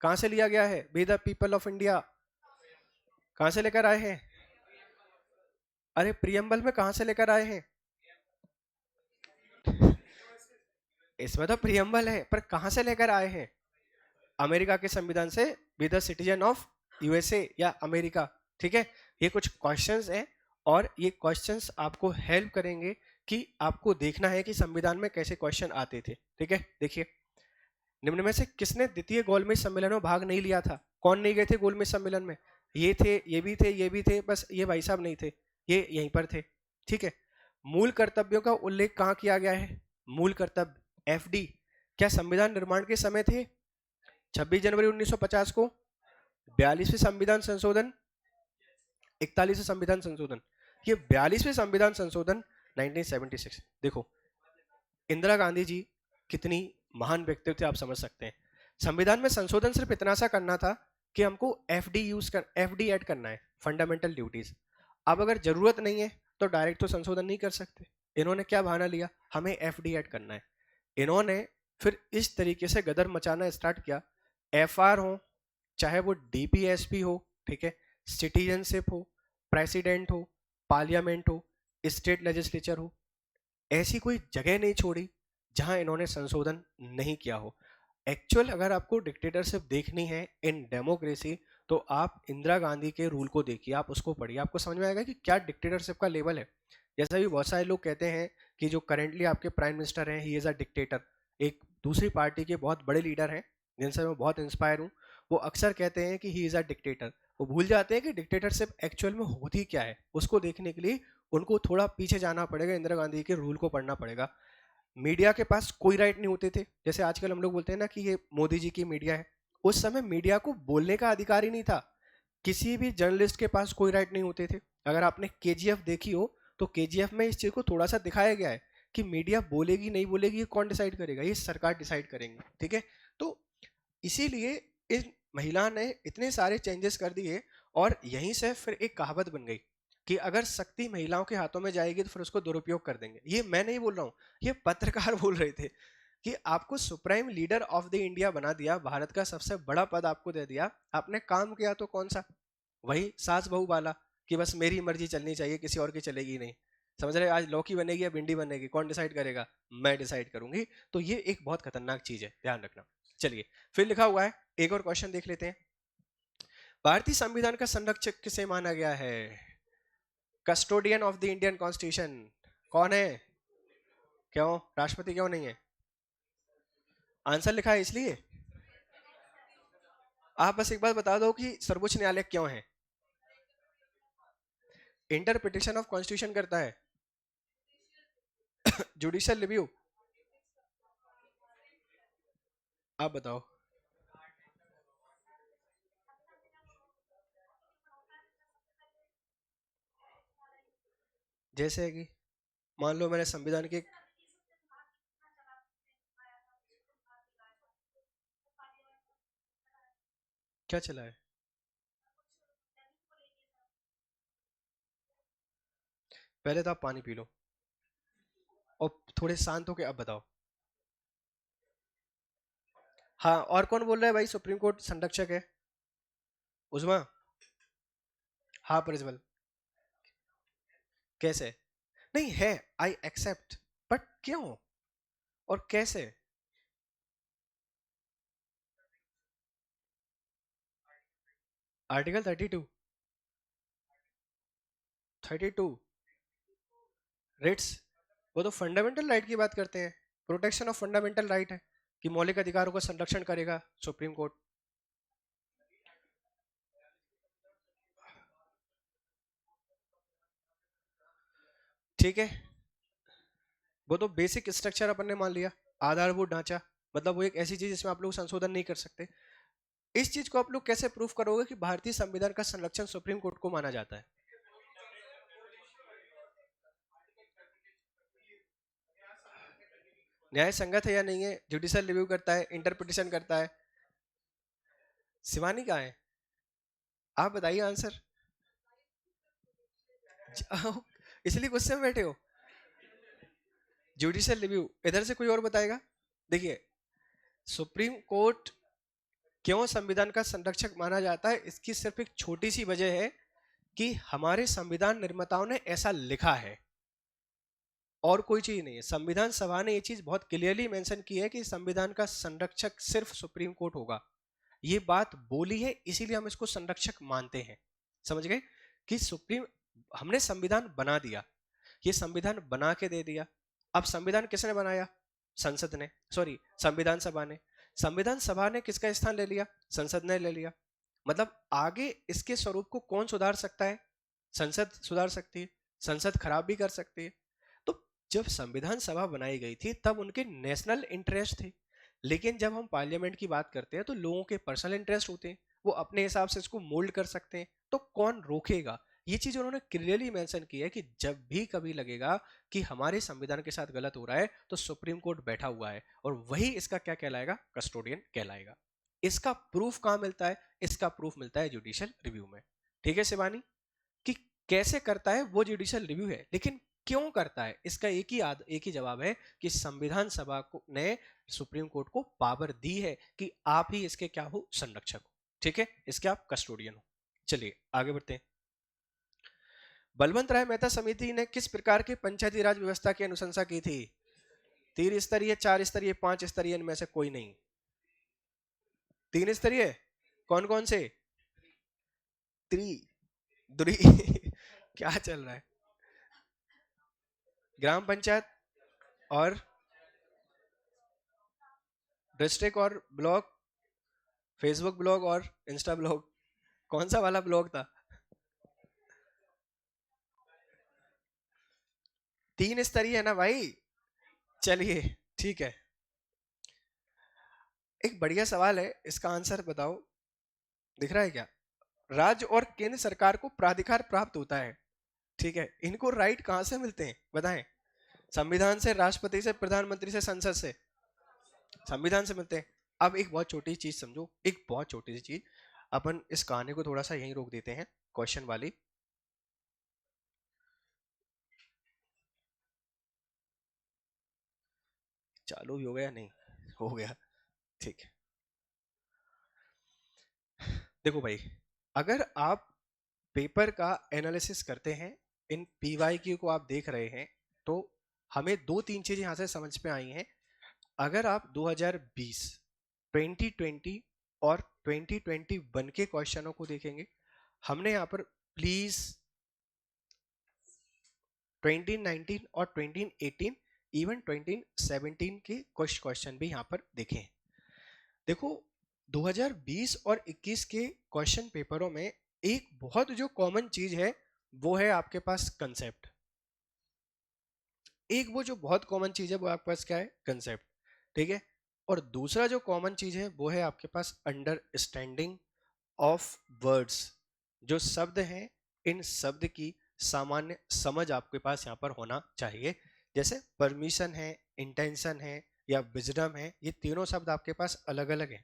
Speaker 1: कहां से लिया गया है? Be the people of India, कहां से लेकर आए हैं? अरे प्रियम्बल में कहां से लेकर आए हैं? इसमें तो प्रियम्बल है, पर कहां से लेकर आए हैं? अमेरिका के संविधान से, be the citizen of USA या अमेरिका। ठीक है, ये कुछ क्वेश्चंस हैं और ये क्वेश्चंस आपको हेल्प करेंगे कि आपको देखना है कि संविधान में कैसे क्वेश्चन आते थे। ठीक है, देखिए, निम्न में से किसने द्वितीय गोलमेज सम्मेलन में भाग नहीं लिया था? कौन नहीं गए थे गोलमेज सम्मेलन में? ये थे, ये भी थे, ये भी थे, बस ये भाई साहब नहीं थे, ये यहीं पर थे। ठीक है, मूल कर्तव्यों का उल्लेख कहाँ किया गया है? मूल कर्तव्य, एफडी, क्या संविधान निर्माण के समय थे? 26 जनवरी 1950 को, 42वें संविधान संशोधन, 41वें संविधान संशोधन। ये 42वें संविधान संशोधन 1976। देखो, इंदिरा गांधी जी कितनी महान व्यक्तित्व थे, आप समझ सकते हैं। संविधान में संशोधन सिर्फ इतना सा करना था कि हमको एफडी ऐड करना है, फंडामेंटल ड्यूटीज। अब अगर जरूरत नहीं है तो डायरेक्ट तो संशोधन नहीं कर सकते। इन्होंने क्या बहाना लिया? हमें एफडी ऐड करना है। इन्होंने फिर इस तरीके से गदर मचाना स्टार्ट किया, एफआर हो, चाहे वो डीपीएसपी हो, ठीक है, सिटीजनशिप हो, प्रेसिडेंट हो, पार्लियामेंट हो, स्टेट लेजिस्लेचर हो, ऐसी कोई जगह नहीं छोड़ी जहां इन्होंने संशोधन नहीं किया हो। एक्चुअल अगर आपको डिक्टेटरशिप देखनी है इन डेमोक्रेसी, तो आप इंदिरा गांधी के रूल को देखिए, आप उसको पढ़िए, आपको समझ में आएगा कि क्या डिक्टेटरशिप का लेवल है। जैसा भी बहुत सारे लोग कहते हैं कि जो करेंटली आपके प्राइम मिनिस्टर हैं, ही इज अ डिक्टेटर, एक दूसरी पार्टी के बहुत बड़े लीडर हैं जिनसे मैं बहुत इंस्पायर हूँ, वो अक्सर कहते हैं कि ही इज अ डिक्टेटर। वो भूल जाते हैं कि डिक्टेटरशिप एक्चुअल में होती क्या है। उसको देखने के लिए उनको थोड़ा पीछे जाना पड़ेगा, इंदिरा गांधी के रूल को पढ़ना पड़ेगा। मीडिया के पास कोई राइट नहीं होते थे, जैसे आजकल हम लोग बोलते हैं ना कि ये मोदी जी की मीडिया है। उस समय मीडिया को बोलने का अधिकार ही नहीं था, किसी भी जर्नलिस्ट के पास कोई राइट नहीं होते थे। अगर आपने केजीएफ देखी हो तो केजीएफ में इस चीज को थोड़ा सा दिखाया गया है कि मीडिया बोलेगी नहीं बोलेगी ये कौन डिसाइड करेगा? ये सरकार डिसाइड करेंगे। ठीक है, तो इसीलिए इस महिला ने इतने सारे चेंजेस कर दिए, और यहीं से फिर एक कहावत बन गई कि अगर शक्ति महिलाओं के हाथों में जाएगी तो फिर उसको दुरुपयोग कर देंगे। ये मैं नहीं बोल रहा हूँ, ये पत्रकार बोल रहे थे कि आपको supreme leader of the India बना दिया, भारत का सबसे बड़ा पद आपको दे दिया, आपने काम किया तो कौन सा? वही सास बहू वाला, कि बस मेरी मर्जी चलनी चाहिए, किसी और की चलेगी नहीं। समझ रहे, आज लौकी बनेगी या भिंडी बनेगी, कौन डिसाइड करेगा? मैं डिसाइड करूंगी। तो ये एक बहुत खतरनाक चीज है, ध्यान रखना। चलिए, फिर लिखा हुआ है, एक और क्वेश्चन देख लेते हैं। भारतीय संविधान का संरक्षक किसे माना गया है? Custodian of the Indian constitution कौन है? क्यों राष्ट्रपति क्यों नहीं है? आंसर लिखा है इसलिए। आप बस एक बात बता दो कि सर्वोच्च न्यायालय क्यों है? इंटरप्रिटेशन ऑफ कॉन्स्टिट्यूशन करता है, जुडिशियल रिव्यू। आप बताओ। जैसे कि मान लो मैंने संविधान के, क्या चला है? पहले तो आप पानी पी लो और थोड़े शांत होके अब बताओ। हाँ, और कौन बोल रहा है भाई सुप्रीम कोर्ट संरक्षक है? उजमा? हाँ प्रिंसिपल। कैसे? नहीं है, आई एक्सेप्ट, बट क्यों और कैसे? आर्टिकल 32? 32 रिट्स? वो तो फंडामेंटल राइट की बात करते हैं, प्रोटेक्शन ऑफ फंडामेंटल राइट है कि मौलिक अधिकारों का संरक्षण करेगा सुप्रीम कोर्ट। ठीक है, वो तो बेसिक स्ट्रक्चर अपन ने मान लिया, आधारभूत ढांचा, मतलब वो एक ऐसी चीज जिसमें आप लोग संशोधन नहीं कर सकते। इस चीज को आप लोग कैसे प्रूफ करोगे कि भारतीय संविधान का संरक्षण सुप्रीम कोर्ट को माना जाता है? न्याय संगत है या नहीं है, जुडिशियल रिव्यू करता है, इंटरप्रिटेशन करता है। शिवानी कहाँ है? आप बताइए आंसर। इसलिए गुस्से में बैठे हो? जुडिशियल रिव्यू इधर से कोई और बताएगा? देखिए, सुप्रीम कोर्ट क्यों संविधान का संरक्षक माना जाता है, इसकी सिर्फ एक छोटी सी वजह है कि हमारे संविधान निर्माताओं ने ऐसा लिखा है, और कोई चीज नहीं है। संविधान सभा ने ये चीज बहुत क्लियरली मेंशन की है कि संविधान का संरक्षक सिर्फ सुप्रीम कोर्ट होगा। ये बात बोली है, इसीलिए हम इसको संरक्षक मानते हैं। समझ गए कि सुप्रीम, हमने संविधान बना दिया, ये संविधान बना के दे दिया। अब संविधान किसने बनाया? संसद ने, सॉरी संविधान सभा ने। संविधान सभा ने किसका स्थान ले लिया? संसद ने ले लिया। मतलब आगे इसके स्वरूप को कौन सुधार सकता है? संसद सुधार सकती है, संसद खराब भी कर सकती है। तो जब संविधान सभा बनाई गई थी तब उनके नेशनल इंटरेस्ट थे, लेकिन जब हम पार्लियामेंट की बात करते हैं तो लोगों के पर्सनल इंटरेस्ट होते हैं, वो अपने हिसाब से इसको मोल्ड कर सकते हैं, तो कौन रोकेगा? ये चीज उन्होंने क्लियरली मेंशन की है कि जब भी कभी लगेगा कि हमारे संविधान के साथ गलत हो रहा है तो सुप्रीम कोर्ट बैठा हुआ है, और वही इसका क्या कहलाएगा? कस्टोडियन कहलाएगा। इसका प्रूफ कहां मिलता है? इसका प्रूफ मिलता है जुडिशियल रिव्यू में। ठीक है शिवानी, कि कैसे करता है वो जुडिशियल रिव्यू है, लेकिन क्यों करता है इसका एक ही जवाब है कि संविधान सभा को ने सुप्रीम कोर्ट को पावर दी है कि आप ही इसके क्या हो? संरक्षक हो। ठीक है, इसके आप कस्टोडियन हो। चलिए आगे बढ़ते हैं। बलवंत राय मेहता समिति ने किस प्रकार की पंचायती राज व्यवस्था की अनुशंसा की थी? 3 स्तरीय, 4 स्तरीय, 5 स्तरीय, इनमें से कोई नहीं। 3 स्तरीय? कौन कौन से? त्रि द्वि क्या चल रहा है? ग्राम पंचायत और डिस्ट्रिक्ट और ब्लॉक, फेसबुक ब्लॉग और इंस्टा ब्लॉग। कौन सा वाला ब्लॉग था? 3 स्तरीय है ना भाई। चलिए ठीक है, एक बढ़िया सवाल है, इसका आंसर बताओ। दिख रहा है क्या? राज्य और केंद्र सरकार को प्राधिकार प्राप्त होता है, ठीक है, इनको राइट कहां से मिलते हैं बताएं? संविधान से, राष्ट्रपति से, प्रधानमंत्री से, संसद से? संविधान से मिलते हैं। अब एक बहुत छोटी चीज समझो, एक बहुत छोटी सी चीज, अपन इस कहानी को थोड़ा सा यहीं रोक देते हैं, क्वेश्चन वाली। चालू भी हो गया? नहीं हो गया, ठीक है। देखो भाई, अगर आप पेपर का एनालिसिस करते हैं, इन पीवाईक्यू को आप देख रहे हैं, तो हमें दो तीन चीजें यहां से समझ में आई हैं। अगर आप 2020, 2020 और 2021 के क्वेश्चनों को देखेंगे, हमने यहाँ पर प्लीज 2019 और 2018, इवन 2017 के कुछ क्वेश्चन भी यहाँ पर देखे हैं। देखो, 2020 और 21 के क्वेश्चन पेपरों में एक बहुत जो कॉमन चीज है वो है आपके पास कंसेप्ट। एक वो जो बहुत कॉमन चीज है वो आपके पास क्या है? कंसेप्ट। ठीक है, और दूसरा जो कॉमन चीज है वो है आपके पास अंडरस्टैंडिंग ऑफ वर्ड्स। जो शब्द हैं, इन शब्द की सामान्य समझ आपके पास यहाँ पर होना चाहिए। जैसे परमिशन है, इंटेंशन है या विजडम है, ये तीनों शब्द आपके पास अलग अलग हैं।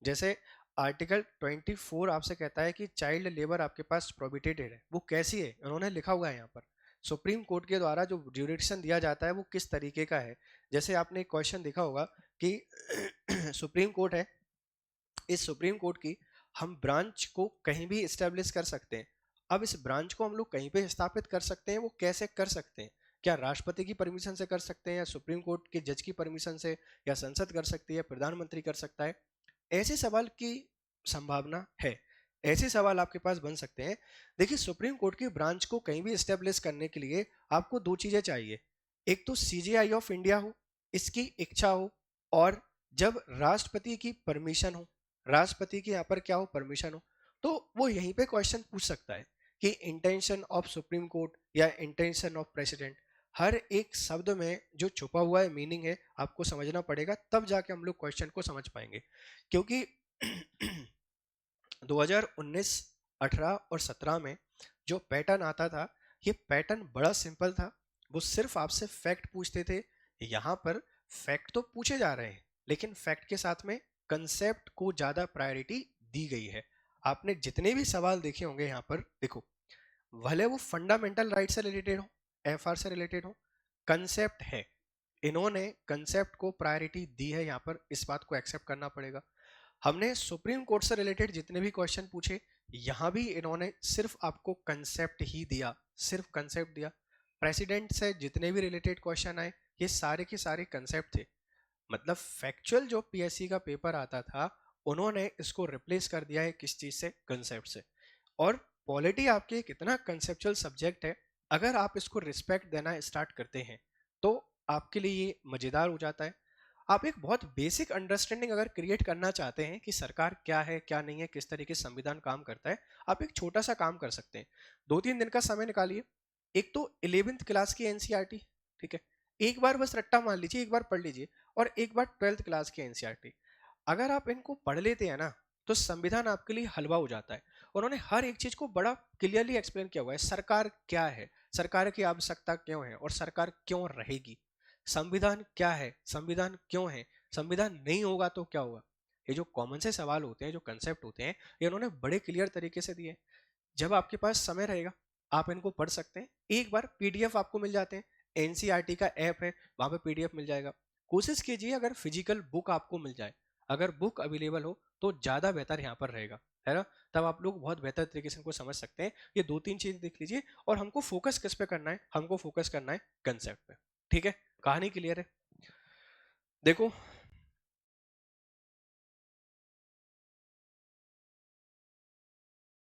Speaker 1: जैसे आर्टिकल 24 आपसे कहता है कि चाइल्ड लेबर आपके पास प्रोहिबिटेड है, वो कैसी है उन्होंने लिखा हुआ है यहाँ पर। सुप्रीम कोर्ट के द्वारा जो ज्यूरिडिक्शन दिया जाता है वो किस तरीके का है। जैसे आपने एक क्वेश्चन देखा होगा कि सुप्रीम कोर्ट है, इस सुप्रीम कोर्ट की हम ब्रांच को कहीं भी स्टेब्लिश कर सकते हैं। अब इस ब्रांच को हम लोग कहीं पे स्थापित कर सकते हैं, वो कैसे कर सकते हैं? क्या राष्ट्रपति की परमिशन से कर सकते हैं, या सुप्रीम कोर्ट के जज की परमिशन से, या संसद कर सकती है, प्रधानमंत्री कर सकता है? ऐसे सवाल की संभावना है, ऐसे सवाल आपके पास बन सकते हैं। देखिए, सुप्रीम कोर्ट की ब्रांच को कहीं भी स्टेब्लिश करने के लिए आपको दो चीजें चाहिए। एक तो सीजेआई ऑफ इंडिया हो, इसकी इच्छा हो, और जब राष्ट्रपति की परमिशन हो, राष्ट्रपति की यहाँ पर क्या हो, परमिशन हो, तो वो यहीं पे क्वेश्चन पूछ सकता है कि इंटेंशन ऑफ सुप्रीम कोर्ट या इंटेंशन ऑफ प्रेसिडेंट। हर एक शब्द में जो छुपा हुआ है मीनिंग है, आपको समझना पड़ेगा, तब जाके हम लोग क्वेश्चन को समझ पाएंगे। क्योंकि 2019, 18 और 17 में जो पैटर्न आता था, ये पैटर्न बड़ा सिंपल था। वो सिर्फ आपसे फैक्ट पूछते थे। यहाँ पर फैक्ट तो पूछे जा रहे हैं, लेकिन फैक्ट के साथ में कंसेप्ट को ज्यादा प्रायोरिटी दी गई है। आपने जितने भी सवाल देखे होंगे यहाँ पर, देखो, भले वो फंडामेंटल राइट से रिलेटेड हो, एफआर से रिलेटेड हो, कंसेप्ट है, इन्होंने कंसेप्ट को प्रायोरिटी दी है। यहाँ पर इस बात को एक्सेप्ट करना पड़ेगा। हमने सुप्रीम कोर्ट से रिलेटेड जितने भी क्वेश्चन पूछे, यहां भी इन्होंने सिर्फ आपको कंसेप्ट ही दिया, सिर्फ कंसेप्ट दिया। प्रेसिडेंट से जितने भी रिलेटेड क्वेश्चन आए, ये सारे के सारे कंसेप्ट थे। मतलब फैक्चुअल जो पीएससी का पेपर आता था, उन्होंने इसको रिप्लेस कर दिया है किस चीज से, कंसेप्ट से। और पॉलिटी आपके एक इतना कंसेप्चुअल सब्जेक्ट है, अगर आप इसको रिस्पेक्ट देना स्टार्ट करते हैं तो आपके लिए ये मजेदार हो जाता है। आप एक बहुत बेसिक अंडरस्टैंडिंग अगर क्रिएट करना चाहते हैं कि सरकार क्या है क्या नहीं है, किस तरीके से संविधान काम करता है, आप एक छोटा सा काम कर सकते हैं। 2-3 दिन का समय निकालिए। एक तो 11th क्लास की एनसीईआरटी, ठीक है, एक बार बस रट्टा मार लीजिए, एक बार पढ़ लीजिए। और एक बार 12th क्लास की एनसीईआरटी, अगर आप इनको पढ़ लेते हैं ना, तो संविधान आपके लिए हलवा हो जाता है। उन्होंने हर एक चीज को बड़ा क्लियरली एक्सप्लेन किया हुआ है। सरकार क्या है, सरकार की आवश्यकता क्यों है, और सरकार क्यों रहेगी। संविधान क्या है, संविधान क्यों है, संविधान नहीं होगा तो क्या होगा। ये जो कॉमन से सवाल होते हैं, जो कंसेप्ट होते हैं, ये उन्होंने बड़े क्लियर तरीके से दिए। जब आपके पास समय रहेगा, आप इनको पढ़ सकते हैं। एक बार पीडीएफ आपको मिल जाते हैं, एनसीईआरटी का ऐप है, वहां पे पीडीएफ मिल जाएगा। कोशिश कीजिए अगर फिजिकल बुक आपको मिल जाए, अगर बुक अवेलेबल हो तो ज्यादा बेहतर यहाँ पर रहेगा, है ना। तब आप लोग बहुत बेहतर तरीके से इनको समझ सकते हैं। ये 2-3 चीज देख लीजिए, और हमको फोकस किस पे करना है, हमको फोकस करना है कंसेप्ट पे। ठीक है, कहानी क्लियर है। देखो,